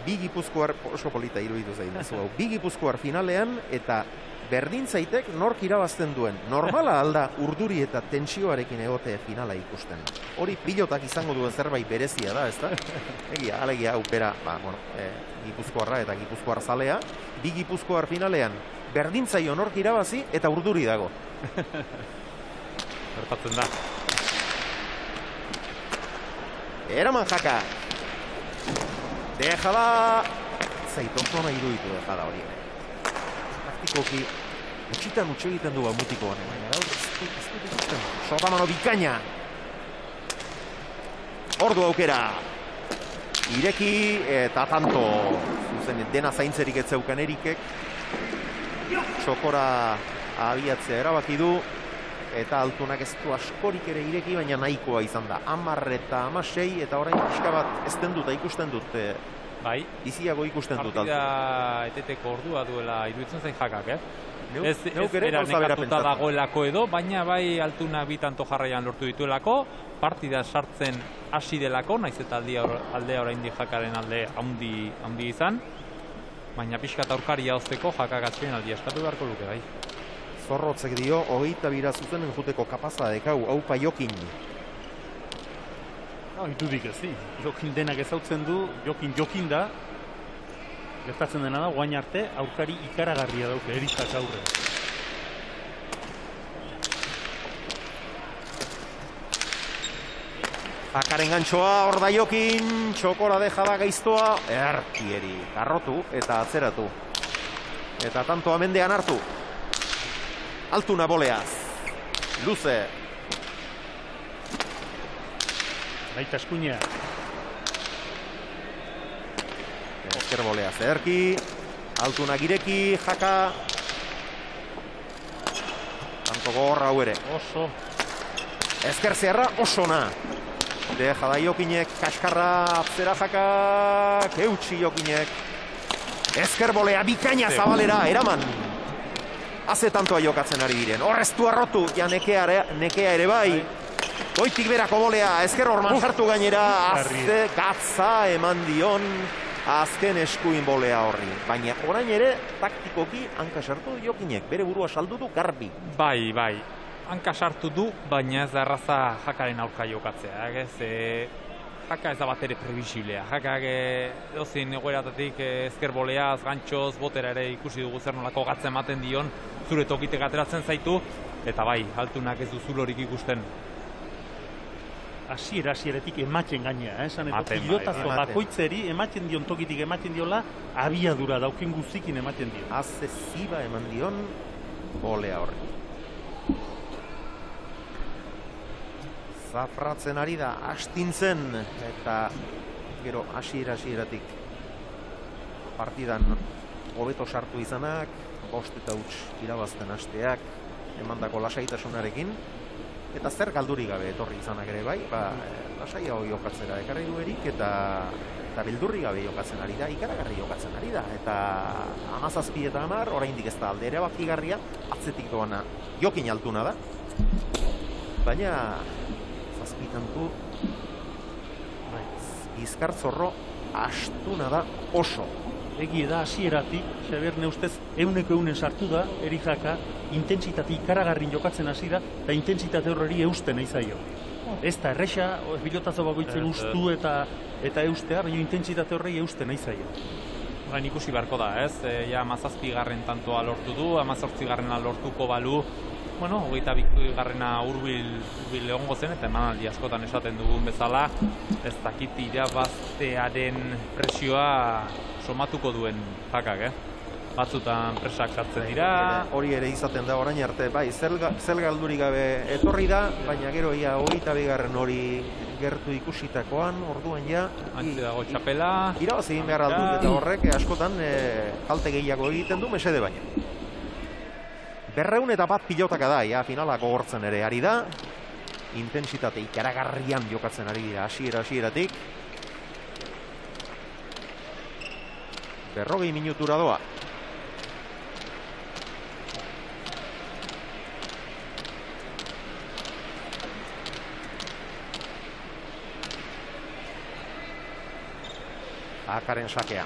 bi Gipuzkoar, oso polita iruditu zain, bi Gipuzkoar finalean eta berdin zaitek nork irabazten duen. Normala alda urduri eta tentsioarekin egote finala ikusten. Hori pilotak izango duen zerbait berezia da, ez da? Egia, alegia, upera, Gipuzkoarra eta Gipuzkoar zalea, bi Gipuzkoar finalean berdin zaio nork irabazi eta urduri dago.
Gertatzen da.
Eraman Jaka. Deja da zait oso nahi iruditu jada hori ere. Praktikoki, utxitan utxe egiten du mutiko honen, baina gaur ez dut ikusten. Sotamano bikaina. Ordu aukera. Ireki eta tanto. Zuzen dena zaintzerik ez zeukan Erikek. Txokora abiatzea erabaki du. Eta Altunak ez du askorik ere ireki, baina nahikoa izan da. 10 eta 16 eta orain pixka bat ezten dut, ikusten dut.
Bai.
Iziago ikusten dut.
Partida eteteko ordua duela iruditzen zain Jakak, Ez
neuk ere
era
gauza bera
nekatuta
pentsatu.
dagoelako edo, baina bai Altuna bi tanto jarraian lortu dituelako, partida sartzen hasi delako, naiz eta aldea oraindik Jakaren alde handi izan, baina pixka eta aurkaria hozteko Jakak atzuen aldia eskatu beharko luke bai.
Zorrotzek dio, 22 zuzenen juteko kapaza dekau, haupa Jokin.
Itudik ez, Jokin denak ezautzen du, Jokin da, gertatzen dena da, guain arte, aurkari ikaragarria dauke, Erikak aurre.
Jakaren gantxoa, hor da Jokin, txokora deja da gaiztoa, erkieri, garrotu eta atzeratu. Eta tantoa mendean hartu. Altuna boleaz. Luze.
Baita eskuina.
Ezker boleaz ederki. Altuna gireki, Jaka. Tanto gorra hau ere.
Oso.
Ezker zeharra osona. Deja da Jokinek, kaskarra, atzera Jakak, eutxi Jokinek. Ezker bolea, bikaina zabalera, eraman. Haze tantoa jokatzen ari diren. Horreztu arrotu, ja nekea ere bai. Goitik berako bolea, ezker horman sartu gainera. Azte gatza eman dion azken eskuin bolea horri. Baina orain ere, taktikoki hanka sartu Jokinek. Bere burua saldu du garbi.
Bai. Hanka sartu du, baina ez da erraza Jakaren aurka jokatzea. Jaka ez da bat ere prebisiblea. Jakak dozin egoeratatik ezker boleaz, gantxoz, botera ere ikusi dugu zer nolako gatzen ematen dion, zure tokitek ateratzen zaitu, eta bai, Altunak ez du zulorik ikusten.
Hasieratik ematen gainea, esan edo
Ematen,
pilotazo
bai.
bakoitzeri ematen dion tokitik ematen diola, abiadura dauken guztikin ematen dio.
Haze ziba eman dion bolea horri. Zafratzen ari da, astintzen, eta gero hasieratik partidan hobeto sartu izanak, 5 eta huts irabazten hasteak, emandako lasaitasunarekin, eta zer galdurik gabe etorri izanak ere bai, lasai hau jokatzera ekarri du Erik, eta beldurri gabe jokatzen ari da, ikaragarri jokatzen ari da, eta 17 eta 10, oraindik ez da alde ere bakigarria, atzetik doana Jokin Altuna da, baina zazpitantu Bizkartzorro astuna da oso.
Egie da hasieratik, Xaberne ustez 100% sartu da, Erik Jaka, intentsitate ikaragarrin jokatzen hasi da, eta intentsitate horreri eusten nahi zaio. Ez da erresa, pilotazo bakoitzen ustu eta eustea, baina intentsitate horrei eusten nahi zaio.
Orain ikusi beharko da, ez? Ja 17garren tantoa lortu du, 18garrena lortuko balu, bueno, 22garrena hurbil egongo zen, eta emanaldi askotan esaten dugun bezala, ez dakit irabaztearen presioa somatuko duen Jakak, Batzutan presak sartzen dira.
Hori ere izaten da orain arte, bai, zel galdurik gabe etorri da, baina gero ia 22garren hori gertu ikusitakoan, orduan ja
Antzi dago txapela.
irabazi egin behar aldut, eta horrek askotan kalte gehiago egiten du mesede baina. 201 pilotaka da, ja, finala gogortzen ere ari da. Intentsitate ikaragarrian jokatzen ari dira hasieratik. 40 minutura doa. Jakaren sakea.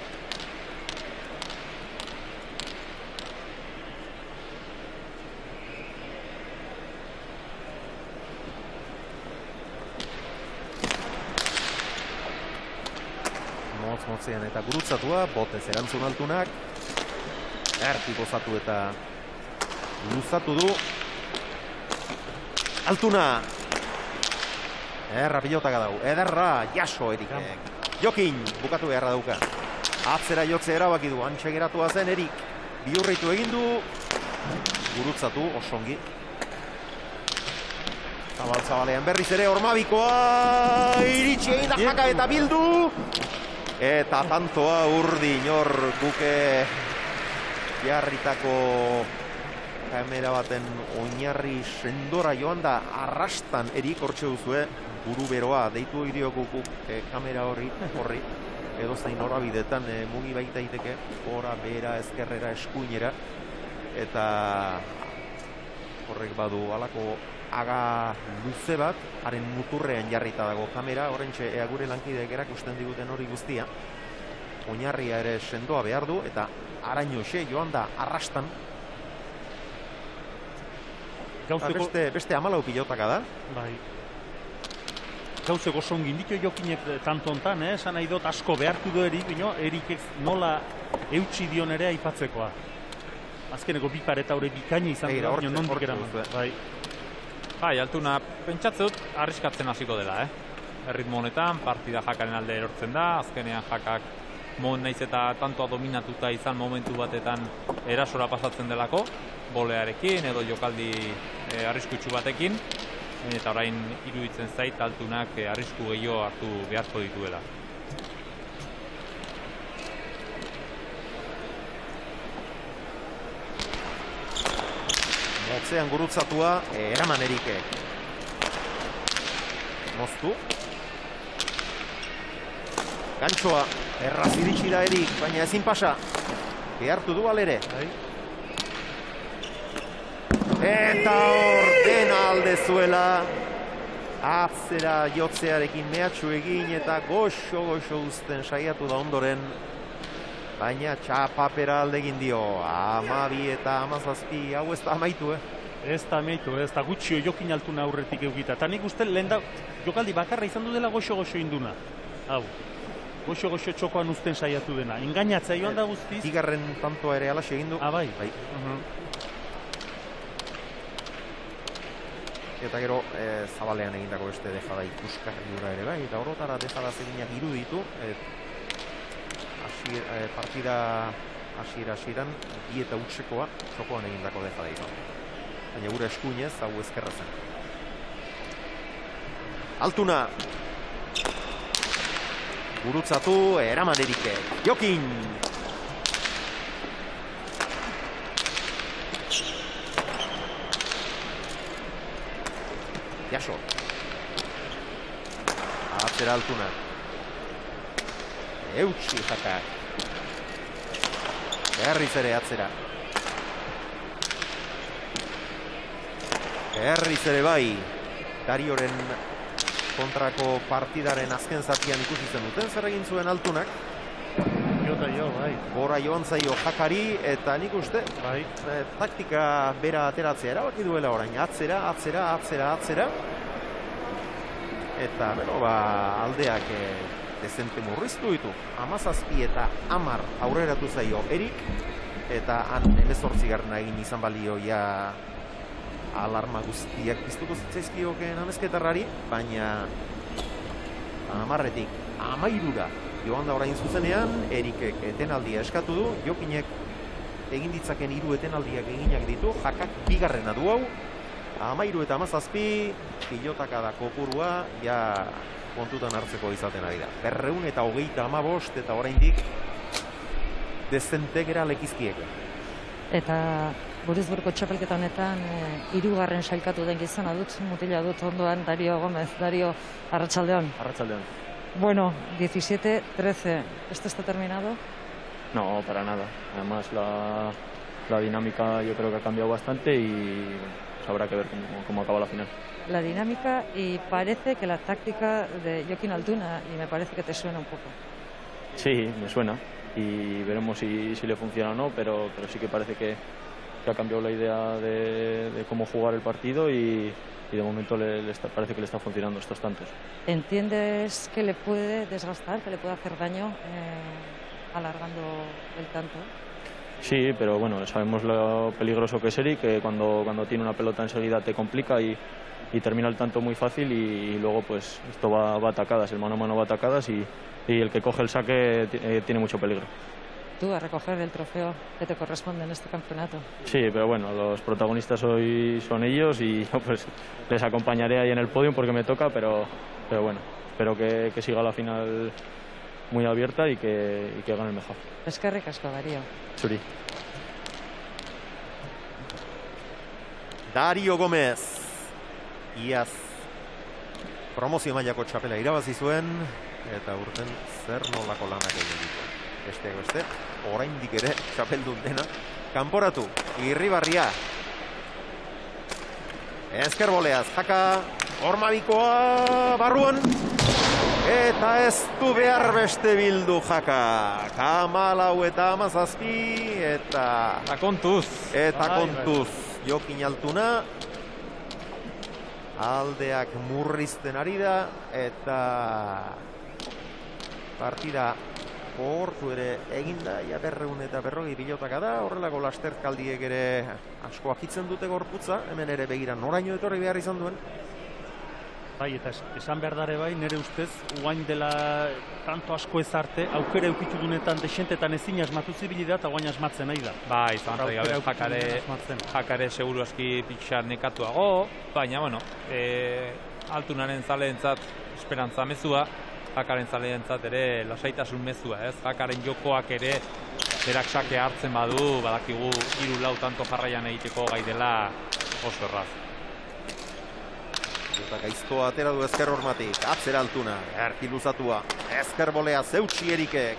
Motzean eta gurutzatua, botez erantzun Altunak. Erti gozatu eta luzatu du. Altuna! Erra pilotaka dau, ederra, jaso Erikek. Jokin, bukatu beharra dauka. Atzera jotzea erabaki du, antxe geratua zen Erik. Bihurritu egin du, gurutzatu, osongi. Zabal-zabalean berriz ere Ormabikoa, iritsi egin da Jaka eta bildu. Eta tantoa urdin hor guke jarritako kamera baten oinarri sendora joan da arrastan Erik hortxe duzue. Buru beroa, deitu idiokuk kamera horri, edo zein norabidetan mugi baita iteke, gora, bera, ezkerrera, eskuinera, eta horrek badu alako aga luze bat, haren muturrean jarrita dago kamera, horrentxe gure lankideek erakusten diguten hori guztia, oinarria ere sendoa behar du, eta araño xe joan da arrastan, beste 14 pilotaka da.
Bai. Gauzeko zongin ditu jokinek tantontan, esan nahi dut asko behartu du Erik, Erikek nola eutxi dion ere aipatzekoa. Azkeneko bi pareta hori bikaina izan dira, nondik eraman.
Bai, Altuna, pentsatze dut arriskatzen hasiko dela, Erritmo honetan, partida Jakaren alde erortzen da, azkenean Jakak naiz eta tantoa dominatuta izan momentu batetan erasora pasatzen delako, bolearekin edo jokaldi arriskutsu batekin, eta orain iruditzen zait Altunak arrisku gehiago hartu beharko dituela.
Motzean gurutzatua, eraman Erikek. Moztu. Gantxoa, erraz iritsi da Erik, baina ezin pasa. Behartu du alere. Eta ordena alde zuela. Atzera jotzearekin mehatxu egin eta goxo uzten saiatu da ondoren. Baina txapapera alde egin dio. 12 eta 17, hau ez da amaitu,
Ez da amaitu, ez da gutxio jokin Altuna aurretik eukita. Eta nik uste lehen da jokaldi bakarra izan du dela goxo induna. Hau, goxo txokoan uzten saiatu dena. Engainatzea joan da guztiz.
Bigarren tantoa ere alaxe egin du.
Bai.
Eta gero zabalean egindako beste dejada ikuskarri hura ere bai, eta horotara dejada zeginak iruditu. Partida hasieran 2 eta utxekoa txokoan egindako dejada izan. Baina gure eskuinez, hau ezkerra zen. Altuna! Gurutzatu, eraman Erikek. Jokin! Jaso. Atzera Altuna. Eutxi Jakak. Berriz ere atzera. Berriz ere bai. Darioren kontrako partidaren azken zatian ikusi zen duten. Zer egin zuen Altunak?
Bai.
Gora joan zaio Jakari eta nik uste taktika bera ateratzea erabaki duela orain. Atzera. Eta aldeak dezente murriztu ditu. 17 eta 10 aurreratu zaio Erik. Eta han 18 egin izan balio ja alarma guztiak piztuko zitzaizkioken amezketarrari. Baina 10-etik 13 joan da orain zuzenean, Erikek etenaldia eskatu du, Jokinek egin ditzaken 3 etenaldiak eginak ditu, Jakak bigarrena du hau, 13 eta 17, pilotaka da kopurua, ja kontutan hartzeko izaten ari da. 235 eta oraindik dezente gera lekizkieke.
Eta Burizburko txapelketa honetan 3. sailkatu den gizona dut, mutila dut ondoan Dario Gomez. Dario, arratsaldeon.
Arratsaldeon.
Bueno, 17-13, ¿esto está terminado?
No, para nada. Además la dinámica yo creo que ha cambiado bastante y habrá que ver cómo acaba la final.
La dinámica y parece que la táctica de Jokin Altuna, y me parece que te suena un poco.
Sí, me suena y veremos si le funciona o no, pero sí que parece que ha cambiado la idea de cómo jugar el partido y de momento parece que le está funcionando estos tantos.
¿Entiendes que le puede desgastar, que le puede hacer daño alargando el tanto?
Sí, pero bueno, sabemos lo peligroso que es Eric, que cuando tiene una pelota enseguida te complica y termina el tanto muy fácil y luego pues esto va a atacadas, el mano a mano va a atacadas y el que coge el saque tiene mucho peligro.
Tú a recoger el trofeo que te corresponde en este campeonato.
Sí, pero bueno, los protagonistas hoy son ellos y yo pues les acompañaré ahí en el podio porque me toca, pero bueno, espero que siga la final muy abierta y que gane el mejor.
Eskerrik asko, Darío.
Zuri.
Darío Gómez. Iaz promozio mailako txapela irabazi zuen eta urten zer nolako lanak egin ditu. Besteak beste, oraindik ere txapeldun dena kanporatu. Irribarria. Ezker boleaz, Jaka Ormabikoa barruan. Eta ez du behar beste bildu Jaka. 14 eta 17 eta
kontuz.
Jokin Altuna. Aldeak murrizten ari da eta partida hortu ere eginda, ja 240 pilotaka da, horrelako lasterkaldiek ere asko akitzen dute gorputza, hemen ere begira noraino etorri behar izan duen.
Bai, eta esan behar dare bai, nire ustez, guain dela tanto asko ez arte, aukera eukitu dunetan desentetan ezin asmatu zibili da, eta guain asmatzen nahi da.
Bai, zantzaik gabe, Jakare seguru aski pixar nekatuago, baina, bueno, Altunaren zaleentzat esperantza mezua, Jakaren zaleentzat ere lasaitasun mezua, ez? Jakaren jokoak ere berak sake hartzen badu, badakigu 3-4 tanto jarraian egiteko gai dela oso erraz.
Eta gaiztoa atera du Ezker Hormatik, atzera Altuna, erki luzatua, Ezker bolea zeutsi Erikek.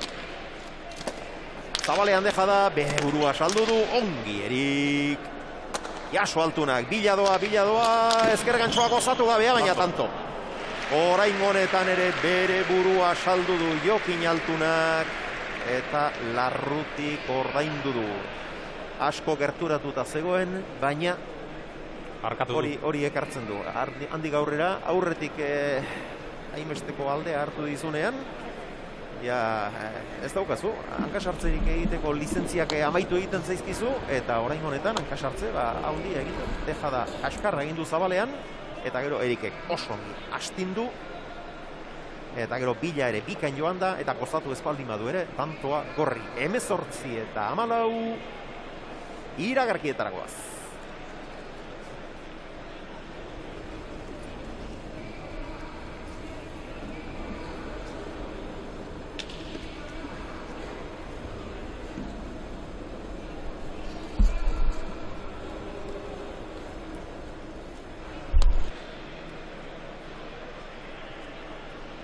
Zabalean deja da, bere burua saldu du, ongi Erik. Jaso Altunak, biladoa, Ezker gantxoa gozatu gabea, baina tanto. Orain honetan ere bere burua saldu du Jokin Altunak eta larrutik ordaindu du. Asko gerturatuta zegoen, baina hori ekartzen du. Handik aurrera, aurretik hainbesteko aldea hartu dizunean, ez daukazu, hankasartzerik egiteko lizentziak amaitu egiten zaizkizu, eta orain honetan hankasartze handia egiten. Deja da, askarra egin du Zabalean, eta gero Erikek oso astindu, eta gero bila ere bikain joan da, eta gozatu espaldin badu ere, tantoa gorri 18 eta 14 iragarkietaragoaz.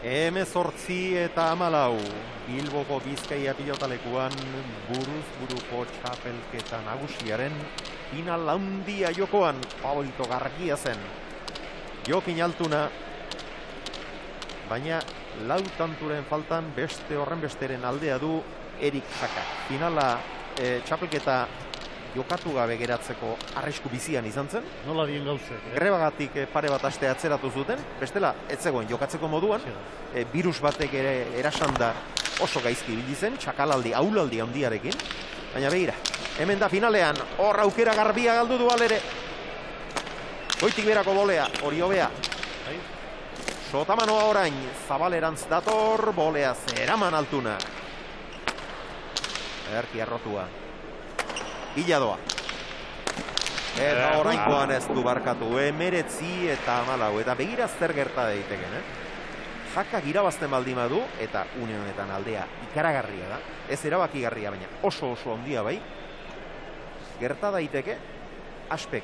Hemezortzi eta 14 Bilboko Bizkaia pilotalekuan buruz buruko txapelketa nagusiaren final handia jokoan favorito gargia zen Jokin Altuna, baina 4 tanturen faltan beste horren besteren aldea du Erik Jaka. Finala txapelketa jokatu gabe geratzeko arrisku bizian izan zen.
Nola dien gauzek.
Grebagatik pare bat aste atzeratu zuten, bestela ez zegoen jokatzeko moduan, virus batek ere erasan da oso gaizki ibili zen, txakalaldi, aulaldi handiarekin, baina begira, hemen da finalean, hor aukera garbia galdu du alere. Goitik berako bolea, hori hobea. Sotamanoa orain, Zabalerantz dator, bolea zeraman Altuna. Erki arrotua. Biladoa. Eta orainkoan ez du barkatu, 19 eta 14, eta begira zer gerta daiteken, Jakak irabazten baldin badu, eta une honetan aldea ikaragarria da, ez erabakigarria, baina oso handia bai, gerta daiteke, aspek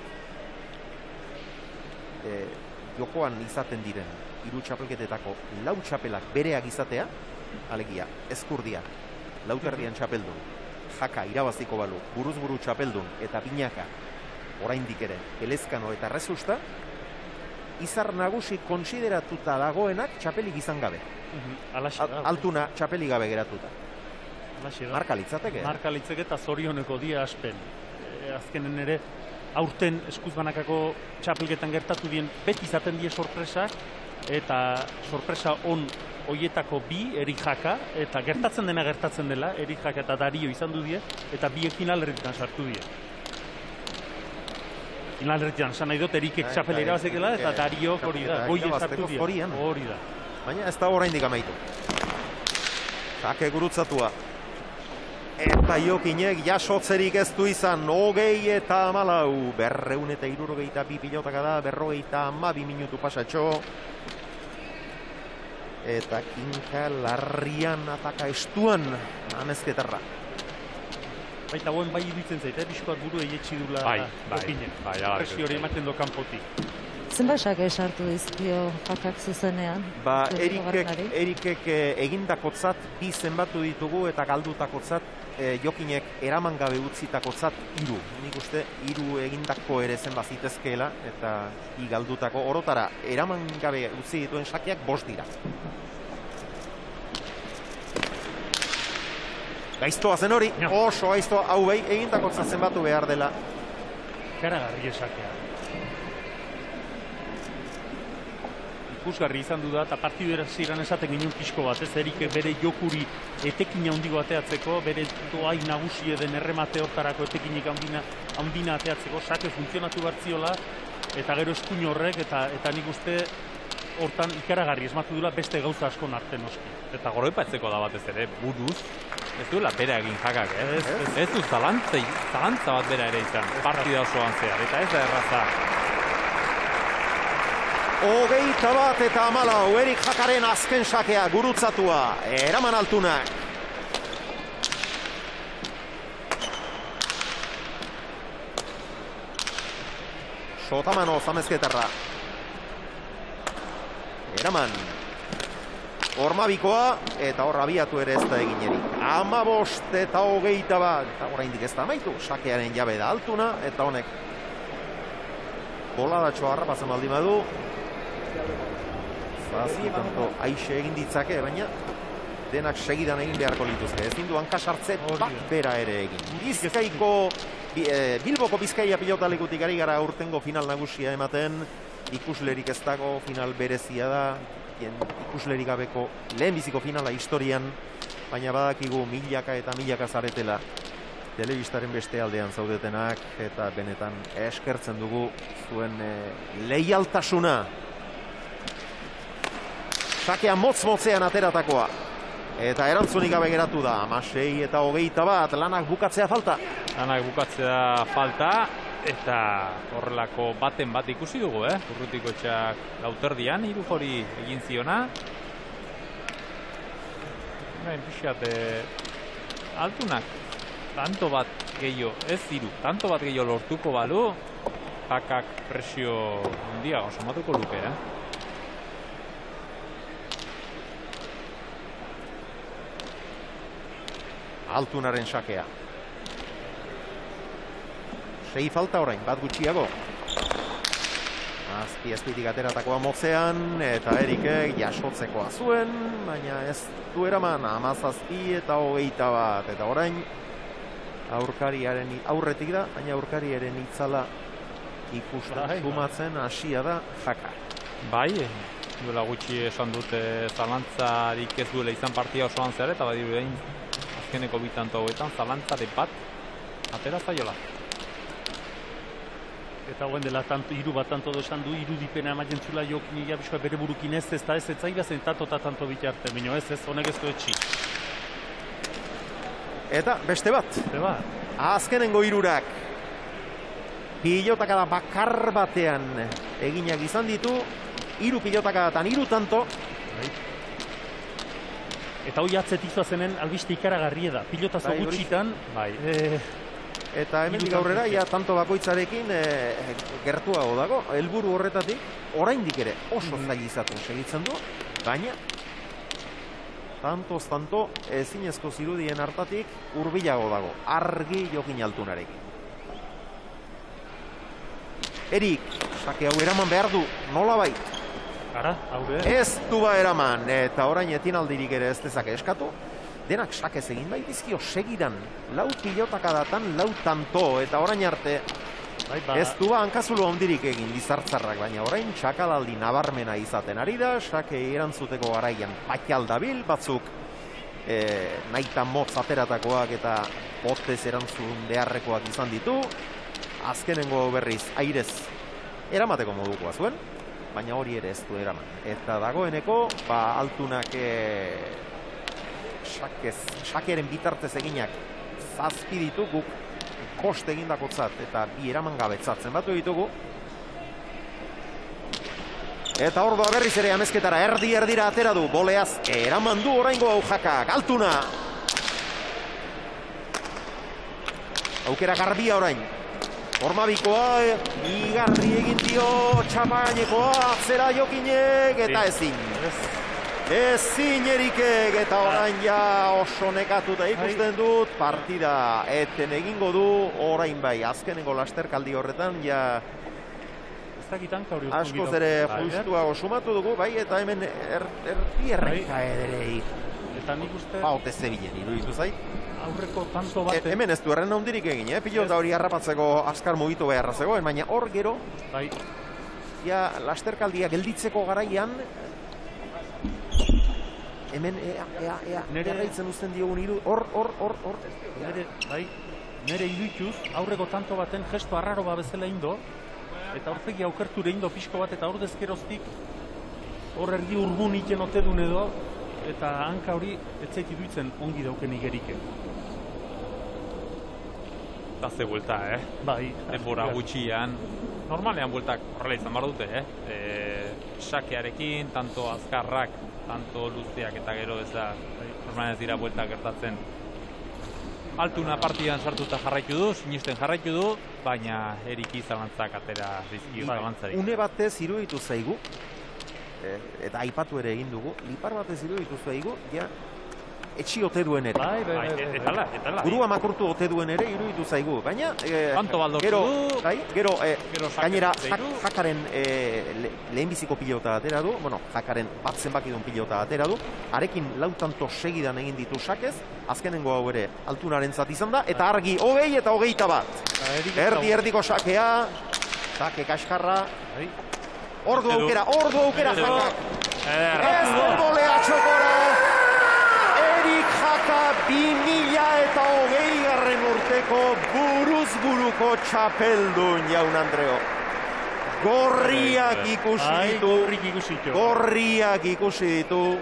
jokoan izaten diren, 3 txapelketetako 4 txapelak bereak izatea, alegia, ezkurdia, 4 erdian txapeldun, Jaka irabaziko balu, buruz buru txapeldun eta Binaka oraindik ere Elezkano eta Rezusta, izar nagusi konsideratuta dagoenak txapelik izan gabe. Altuna txapelik gabe geratuta. Marka litzateke.
Marka litzeke eta zorioneko dia aspen. Azkenen ere, aurten eskuz banakako txapelketan gertatu dien beti izaten die sorpresak, eta sorpresa on hoietako bi, Erik Jaka, eta gertatzen dena gertatzen dela, Erik Jaka eta Dario izan du die, eta biek finalerritan sartu die. Finalerritan, esan nahi dut, Erikek txapela irabazekela, eta Dario hori da, goie sartu die. Hori da.
Baina ez da oraindik amaitu. Sake gurutzatua. Eta Jokinek jasotzerik ez du izan, 24, 262 pilotaka da, 52 minutu pasatxo. Eta kinka larrian ataka estuan amezketarra.
Baita guen bai iruditzen zait, bizkoat buru eietxi dula Jokinek. Presio hori ematen do kanpotik.
Zenbat sake sartu dizkio Jakak zuzenean?
Erikek egindakotzat bi zenbatu ditugu eta galdutakotzat Jokinek eraman gabe utzitakotzat 3. Nik uste 3 egindako ere zenbat zitezkeela eta bi galdutako orotara eraman gabe utzi dituen sakeak 5 dira. Gaiztoa zen hori, oso gaiztoa, hau behi egindakotzat zenbatu behar dela.
Ikaragarri esakea. Ikusgarri izan du da, eta partidera ziren esaten ginen pixko bat, ez Erik bere jokuri etekin handigo ateatzeko, bere doai nagusie den erremate hortarako etekinik handina ateatzeko, sake funtzionatu bartziola, eta gero eskuin horrek, eta nik uste hortan ikaragarri esmatu dula beste gauza asko nartzen noski.
Eta goroipatzeko da batez ere, buruz, ez duela bera egin Jakak, ez du zalantza bat bera ere izan, partida osoan zehar, eta ez da erraza.
21 eta 14, Erik Jakaren azken sakea gurutzatua, eraman Altunak. Sotamano zamezketarra. Eraman. Ormabikoa, eta hor abiatu ere ez da eginerik. 15 eta 21, eta oraindik ez da amaitu, sakearen jabe da Altuna, eta honek boladatxoa harrapatzen baldin badu. Tanto aixe egin ditzake, baina denak segidan egin beharko lituzke. Ez dindu hankasartze bat bera ere egin. Bilboko Bizkaia pilotalekutik ari gara urtengo final nagusia ematen. Ikuslerik ez dago, final berezia da. Ikuslerik gabeko lehenbiziko finala historian. Baina badakigu milaka eta milaka zaretela telebistaren beste aldean zaudetenak. Eta benetan eskertzen dugu zuen leialtasuna. Sakea motz-motzean ateratakoa. Eta erantzunik gabe geratu da. 16 eta 21, lanak bukatzea falta.
Lanak bukatzea falta, eta horrelako baten bat ikusi dugu, Urrutiko etxak lauterdian, 3 hori egin ziona. Pixat, Altunak, tanto bat gehiago, ez 3, tanto bat gehiago lortuko balu, Jakak presio handia osomatuko luke,
Altunaren sakea. 6 falta orain, bat gutxiago. Azpi-azpitik ateratakoa motzean, eta Erikek jasotzekoa zuen, baina ez du eraman, 17 eta 21, eta orain aurkariaren aurretik da, baina aurkariaren itzala ikusten sumatzen hasia da Jaka.
Bai, duela gutxi esan dute zalantzarik ez duela izan partida osoan zehar, eta badiru egin azkeneko bitanto hauetan zalantzare bat atera zaiola.
Eta hoen dela hiru bat tanto esan du, irudipena ematen zula Jokin bizkoa bere burukin ez da ez zaiga zen tanto eta tanto bitarte, baina ez honek ez du etxi.
Eta beste bat. Azkenengo 3-ak. Pilotakada bakar batean eginak izan ditu, 3 pilotakadatan 3 tanto.
Eta hoi atzetik zenen albiste ikaragarria da. Pilotazo gutxitan.
Eta hemendik aurrera, tanto bakoitzarekin gertuago dago. Helburu horretatik, oraindik ere oso zail izaten segitzen du. Baina, tanto ezinezko zirudien hartatik hurbilago dago. Argi Jokin Altunarekin. Erik, sake hau eraman behar du, nolabait. Ez du ba eraman, eta orain etinaldirik ere ez dezake eskatu. Denak sakez egin bai dizkio segidan, 4 pilotakadatan 4 tanto, eta orain arte Ez du hankazulo handirik egin Lizartzarrak, baina orain txakalaldi nabarmena izaten ari da, sake erantzuteko garaian patxal dabil, batzuk naita motz ateratakoak eta potez erantzun beharrekoak izan ditu, azkenengo berriz airez eramateko modukoa zuen, baina hori ere ez du eraman. Eta dagoeneko, altunak sakearen bitartez eginak zazpi ditu, guk kost egindakotzat eta bi eraman gabetzatzen batu ditugu. Eta ordoa berriz ere amezketara erdi-erdira atera du, boleaz eraman du oraingo hau Jakak, Altuna. Aukera garbia orain. Formabikoa, igarri egin dio txapagainekoa, atzera Jokinek eta ezin. Ezin Erikek eta orain ja oso nekatuta ikusten dut, partida eten egingo du, orain bai, azkenengo lasterkaldi horretan, ja askoz ere justuago sumatu dugu, bai, eta hemen erreka ederei.
Eta nik uste...
Baute zebilen, iruditu zait.
Aurreko tanto baten...
Hemen ez du erren handirik egin, pilota hori harrapatzeko askar mugitu beharra zegoen, baina hor gero, ja lasterkaldia gelditzeko garaian, hemen erraitzen uzten diogun iru, hor.
Nere irudituz, aurreko tanto baten gesto arraro bezala indo, eta aurpegi aukerture indo pixko bat, eta hor dezkeroztik, hor erdi urbun iten ote duen edo, eta hanka hori etzait iduitzen ongi daukenik Erike.
Eta ze buelta,
Bai.
Denbora gutxian, normalean bueltak horrela izan behar dute, Sakearekin, tanto azkarrak, tanto luzeak eta gero ez da, normalean ez dira bueltak gertatzen. Altuna partidan sartuta jarraitu du, sinisten jarraitu du, baina Eriki zalantzak atera dizkio zalantzarik.
Une batez iruditu zaigu, eta aipatu ere egin dugu, lipar batez iruditu zaigu, ja, etxi ote duen ere.
Etala.
Burua makurtu ote duen ere iruditu zaigu, baina gero gainera Jakaren lehenbiziko pilota atera du, Jakaren bat zenbakidun pilota atera du, arekin lautanto segidan egin ditu sakez, azkenengo hau ere Altunarentzat izan da, eta argi 20 eta 21. Erdi-erdiko sakea, sake kaskarra, ordu aukera Jakak. Ez golea txokora! Erik Jaka 2020 urteko buruz buruko txapeldun, jaun Andreo. Gorriak ikusi ditu.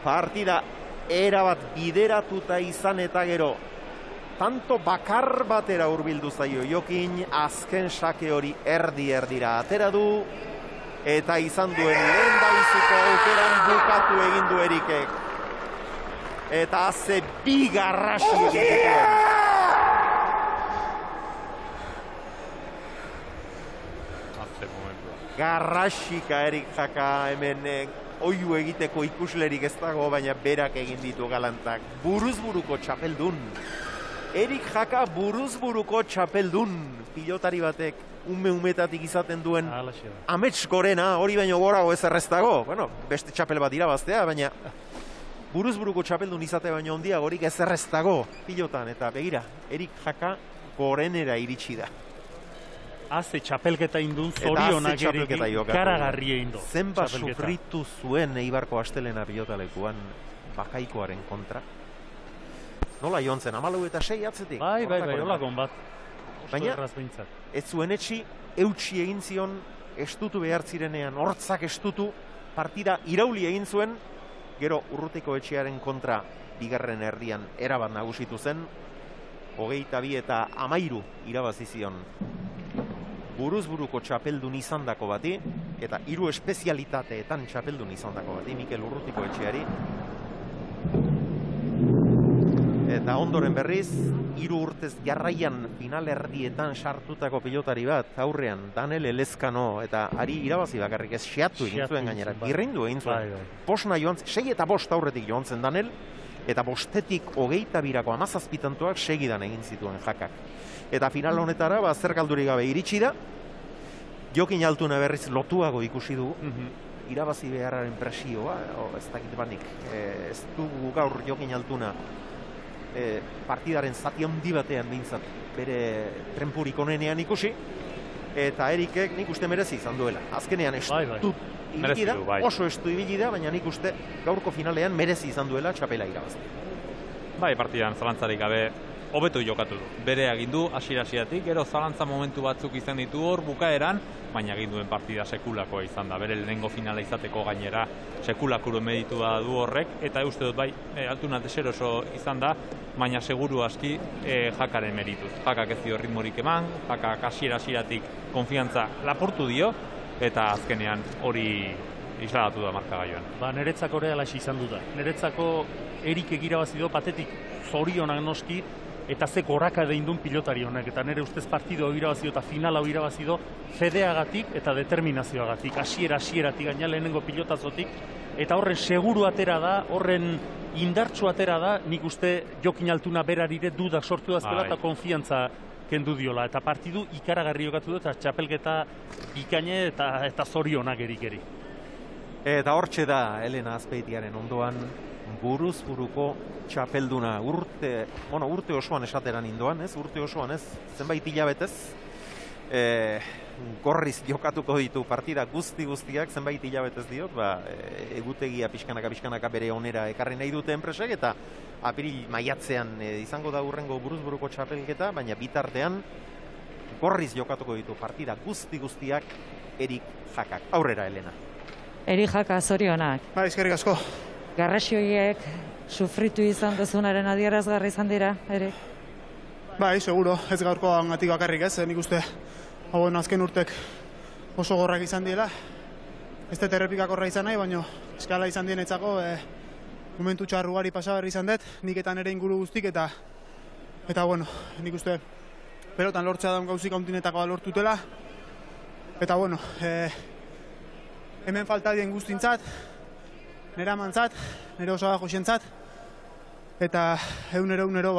Partida erabat bideratuta izan eta gero. Tanto bakar batera hurbildu zaio Jokin, azken sake hori erdi-erdira atera du. Eta izan duen lehendabiziko aukeran bukatu egin du Erikek. Eta haze bi garrasi egiteko. Garrasika Erik Jaka, hemen oiu egiteko ikuslerik ez dago, baina berak egin ditu galantak. Buruzburuko txapeldun. Erik Jaka buruzburuko txapeldun. Pilotari batek umetatik izaten duen amets gorena, hori baino gorago ez erreztago. Bueno, beste txapel bat irabaztea, baina buruzburuko txapeldun izate baino handiagorik ez erreztago pilotan. Eta begira, Erik Jaka gorenera iritsi da.
Haze txapelketa indun, zorionak ere garagarri egin du.
Zenba sufritu zuen Eibarko astelena pilotalekuan Bakaikoaren kontra. Nola joan zen, 4-6 atzetik?
Bai, holakon bat.
Baina, ez zuen etxi, eutxi egin zion, estutu behar zirenean, hortzak estutu, partida irauli egin zuen, gero Urrutiko etxearen kontra bigarren erdian erabat nagusitu zen, 22 eta 13 irabazi zion buruzburuko txapeldun izandako bati, eta 3 espezialitateetan txapeldun izandako bati, Mikel Urrutiko etxeari. Eta ondoren berriz, 3 urtez jarraian final erdietan sartutako pilotari bat, aurrean, Danel Elezkano, eta ari irabazi bakarrik ez xeatu egin zuen gainera, birrindu egin zuen. Posna joan, 6 eta 5 aurretik joan zen Danel, eta 5etik 22ko 17 tantoak segidan egin zituen Jakak. Eta final honetara, zer galdurik gabe iritsi da, Jokin Altuna berriz lotuago ikusi dugu, irabazi beharraren presioa, ez dakit banik, ez dugu gaur Jokin Altuna partidaren zati handi batean behintzat bere trenpurik onenean ikusi, eta Erikek nik uste merezi izan duela. Azkenean estu ibili da, oso estu ibili da, baina nik uste gaurko finalean merezi izan duela txapela irabazte.
Bai, partidan zalantzarik gabe hobeto jokatu du. Bere agindu hasiera-hasieratik, gero zalantza momentu batzuk izan ditu hor bukaeran, baina egin duen partida sekulakoa izan da. Bere lehenengo finala izateko gainera sekulakuru meditua du horrek, eta uste dut bai, Altuna deseroso izan da, baina seguru aski Jakaren merituz. Jakak ez dio ritmorik eman, Jakak hasiera-hasieratik konfiantza lapurtu dio, eta azkenean hori isladatu da markagailuan.
Ba, niretzako ere alaxi izan du da. Niretzako Erik egirabazi do patetik zorionak noski, eta ze goraka deindun pilotari honek, eta nire ustez partido irabazi eta finala irabazi do fedeagatik eta determinazioagatik, hasieratik gaina lehenengo pilotazotik, eta horren seguru atera da, horren indartsu atera da, nik uste Jokin Altuna berarire dudak sortu dazkela eta konfiantza kendu diola, eta partidu ikaragarri jokatu du, eta txapelketa bikaine eta zorionak Erikeri.
Eta hortxe da Elena Azpeitiaren ondoan buruz buruko txapelduna urte osoan esateran indoan, ez? Urte osoan, ez? Zenbait hilabetez gorriz jokatuko ditu partida guztiak, zenbait hilabetez diot, egutegia pixkanaka bere onera ekarri nahi dute enpresek, eta apiril maiatzean izango da hurrengo buruz buruko txapelketa, baina bitartean gorriz jokatuko ditu partida guztiak Erik Jakak. Aurrera, Elena.
Erik Jaka, zorionak.
Ba, eskerrik asko.
Garrasioiek sufritu izan duzunaren adierazgarri izan dira, Erik?
Bai, seguro, ez gaurkoan gatik bakarrik ez, nik uste azken urtek oso gorrak izan diela. Ez dut errepikakorra izan nahi, baina eskala izan dienetzako momentu txarrugari pasabarri izan dut, nik eta nire inguru guztik, eta bueno, nik uste pelotan lortzea daun gauzik hauntinetakoa lortutela, eta bueno, hemen falta dien guztintzat, nire amantzat, nire osoa josentzat, eta egunero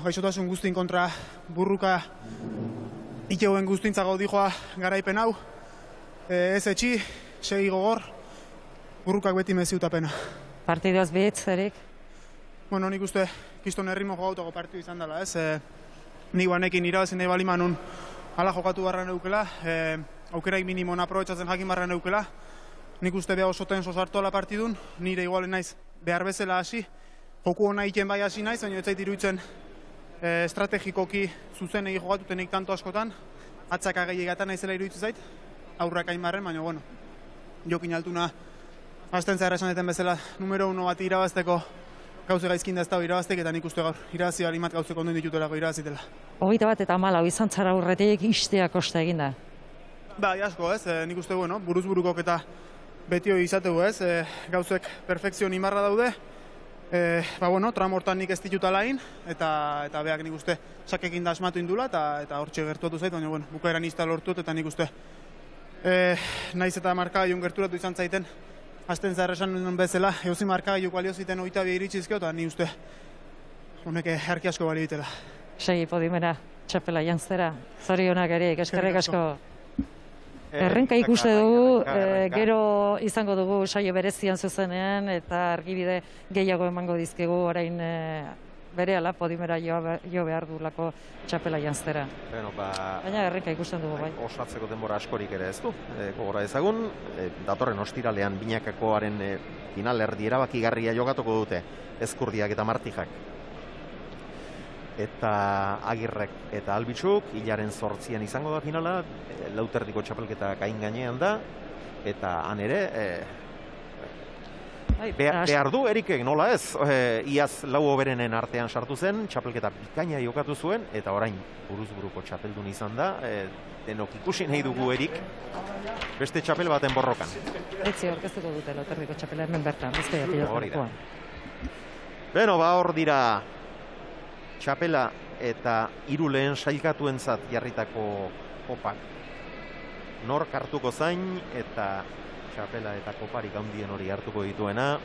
gaixotasun guztin kontra burruka ikeuen guztintzago dijoa garaipen hau, ez etxi, segi gogor, burrukak beti meziutapena.
Partidoaz bitz, Erik?
Bueno, nik uste kiston herrimo jogautako partidu izan dela, ez? Nik banekin irabazin nahi balimanun ala jokatu barra neukela, aukeraik minimon aprobetsatzen jakin barra neukela. Nik uste behar oso tenso sartu ala partidun, nire igualen naiz behar bezala hasi, joku hona iken bai hasi naiz, baina ez zait iruditzen estrategikoki zuzenei jokatutenik tanto askotan, atzaka gehiagatan naizela iruditzen zait, aurrak hainbarren, baina bueno, Jokin Altuna hasten zahar esan deten bezala numero 1 bat irabazteko gauze gaizkin da ez da irabaztek, eta nik uste gaur irabazi balimat gauzeko onduen ditutelako irabazitela.
24 izan zara aurretik isteak kosta eginda.
Bai, asko ez, nik uste bueno, buruz burukok eta beti hori izategu ez, gauzek perfekzio nimarra daude, bueno, tramortan nik ez ditut alain, eta behak nik uste sakekin da asmatu indula, eta hortxe gertuatu zait, baina bueno, bukaeran izta lortut, eta nik uste naiz eta markagaiun gerturatu izan zaiten, hasten zahar esan nuen bezala, euzi markagaiuk balio ziten 22 iritsizkio, eta nik uste honek jarki asko balio ditela.
Segi podimena, txapela jantzera, zorionak Erik, eskerrik asko. Errenka ikuste dugu, gero izango dugu saio berezian zuzenean, eta argibide gehiago emango dizkigu orain berehala podimera jo behar dulako txapela jantzera. Baina errenka ikusten dugu bai.
Osatzeko denbora askorik ere ez du, gogora ezagun, datorren ostiralean binakakoaren final erdi erabakigarria jokatuko dute Ezkurdiak eta Martijak. Eta Agirrek eta Albitxuk, hilaren 8an izango da finala, Lauterdiko txapelketa gain gainean da, eta han ere, behar du Erikek nola ez, iaz lau hoberenen artean sartu zen, txapelketa bikaina jokatu zuen, eta orain buruz-buruko txapeldun izan da, denok ikusi nahi dugu Erik, beste txapel baten borrokan.
Etzi orkestuko dute Lauterdiko txapela hemen bertan, bizkaia pilotakoan.
Beno, hor dira txapela eta 3 lehen sailkatuentzat jarritako kopak. Nork hartuko zain eta txapela eta koparik handien hori hartuko dituena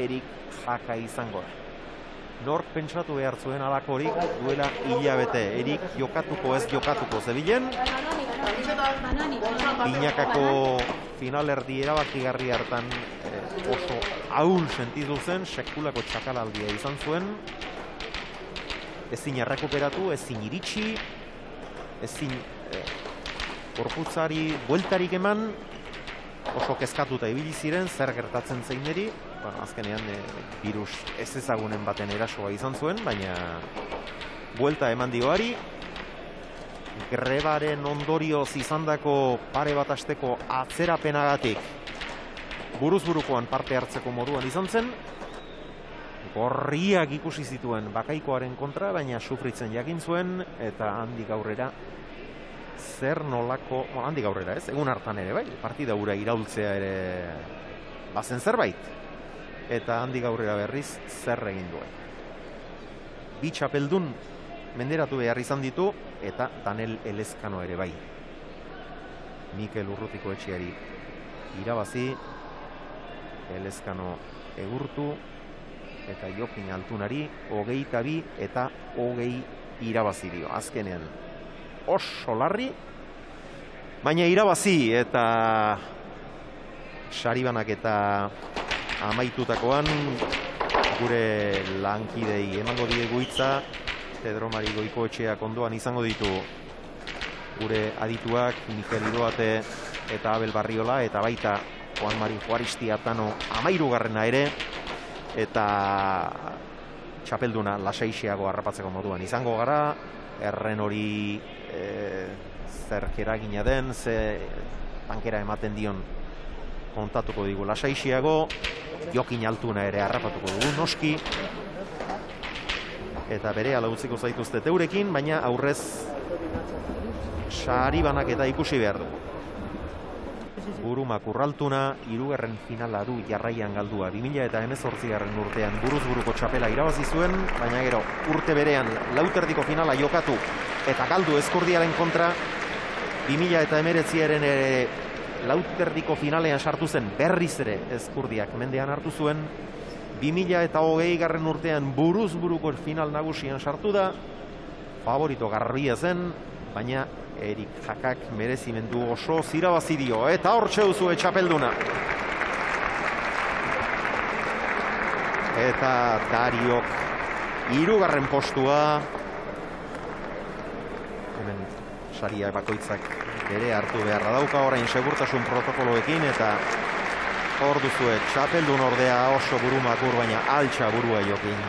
Erik Jaka izango da. Nork pentsatu behar zuen alakorik duela hilabete, erik jokatuko ez jokatuko zebilen. Binakako finalerdi erabakigarri hartan oso ahul sentitu zen, sekulako txakalaldia izan zuen. Ezin errekuperatu, ezin iritsi, ezin gorputzari bueltarik eman, oso kezkatuta ibili ziren, zer gertatzen zeineri. Bueno, azkenean virus ez ezagunen baten erasoa izan zuen, baina buelta eman dioari. Grebaren ondorioz izandako pare bat asteko atzerapenagatik buruz-burukoan parte hartzeko moduan izan zen. Gorriak ikusi zituen bakaikoaren kontra, baina sufritzen jakin zuen, eta handik aurrera zer nolako, handik aurrera ez, egun hartan ere bai, partida hura iraultzea ere bazen zerbait. Eta handik aurrera berriz zer egin duen. Bi txapeldun menderatu behar izan ditu, eta Danel Elezkano ere bai. Mikel Urrutiko etxeari irabazi, Elezkano egurtu, eta Jokin Altunari 22 eta 20 irabazi dio. Azkenean oso larri, baina irabazi, eta saribanak eta amaitutakoan gure lankidei emango diegu hitza. Pedro Mari Goikoetxeak ondoan izango ditu gure adituak Mikel Idoate eta Abel Barriola, eta baita Juan Mari Juaristi Atano 13garrena ere, eta txapelduna lasaixiago harrapatzeko moduan izango gara. Erren hori zer eragina den, ze tankera ematen dion kontatuko digu lasaixiago. Jokin Altuna ere harrapatuko dugu noski, eta berehala utziko zaituzte eurekin, baina aurrez saribanak eta ikusi behar dugu. Buruma Kurraltuna 3. finala du jarraian galdua. 2018 urtean buruz-buruko txapela irabazi zuen, baina gero urte berean lauterdiko finala jokatu eta galdu Ezkurdiaren kontra. 2019 ere lauterdiko finalean sartu zen, berriz ere Ezkurdiak mendean hartu zuen. 2020 urtean buruz-buruko final nagusian sartu da, favorito garbia zen, baina Erik Jakak merezimendu oso zirabazi dio, eta hortxe duzu txapelduna. Eta Dariok 3. postua. Hemen saria bakoitzak bere hartu beharra dauka orain segurtasun protokoloekin, eta hor duzue txapeldun ordea oso burumakur, baina altxa burua Jokin.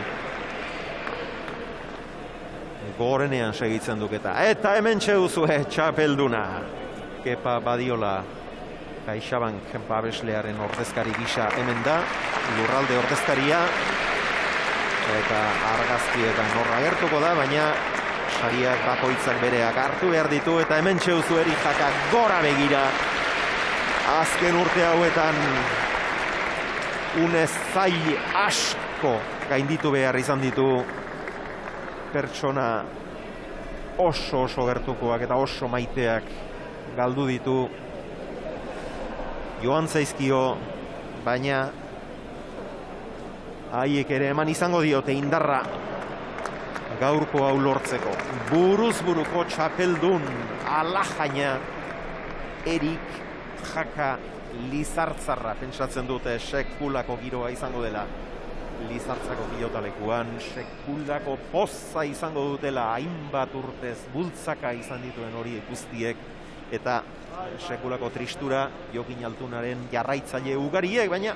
Gorenean segitzen duketa. Eta hemen txeduzue txapelduna. Kepa Badiola, CaixaBank babeslearen ordezkari gisa hemen da, lurralde ordezkaria, eta argazkietan horra gertuko da, baina sariak bakoitzak bereak hartu behar ditu, eta hemen txeuzu Erik Jakak gora begira. Azken urte hauetan une zail asko gainditu behar izan ditu, pertsona oso gertukoak eta oso maiteak galdu ditu. Joan zaizkio, baina haiek ere eman izango diote indarra gaurko hau lortzeko. Buruz-buruko txapeldun alajaina Erik Jaka Lizartzarra. Pentsatzen dute sekulako giroa izango dela Lizartzako pilotalekuan, sekulako poza izango dutela, hainbat urtez bultzaka izan dituen hori guztiek, eta sekulako tristura Jokin Altunaren jarraitzaile ugariek, baina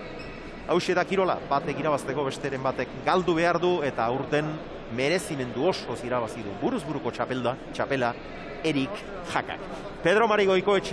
hauxe da kirola, batek irabazteko besteren batek galdu behar du, eta aurten merezimendu osoz irabazi du buruz-buruko txapela Erik Jakak. Pedro Mari Goikoetxe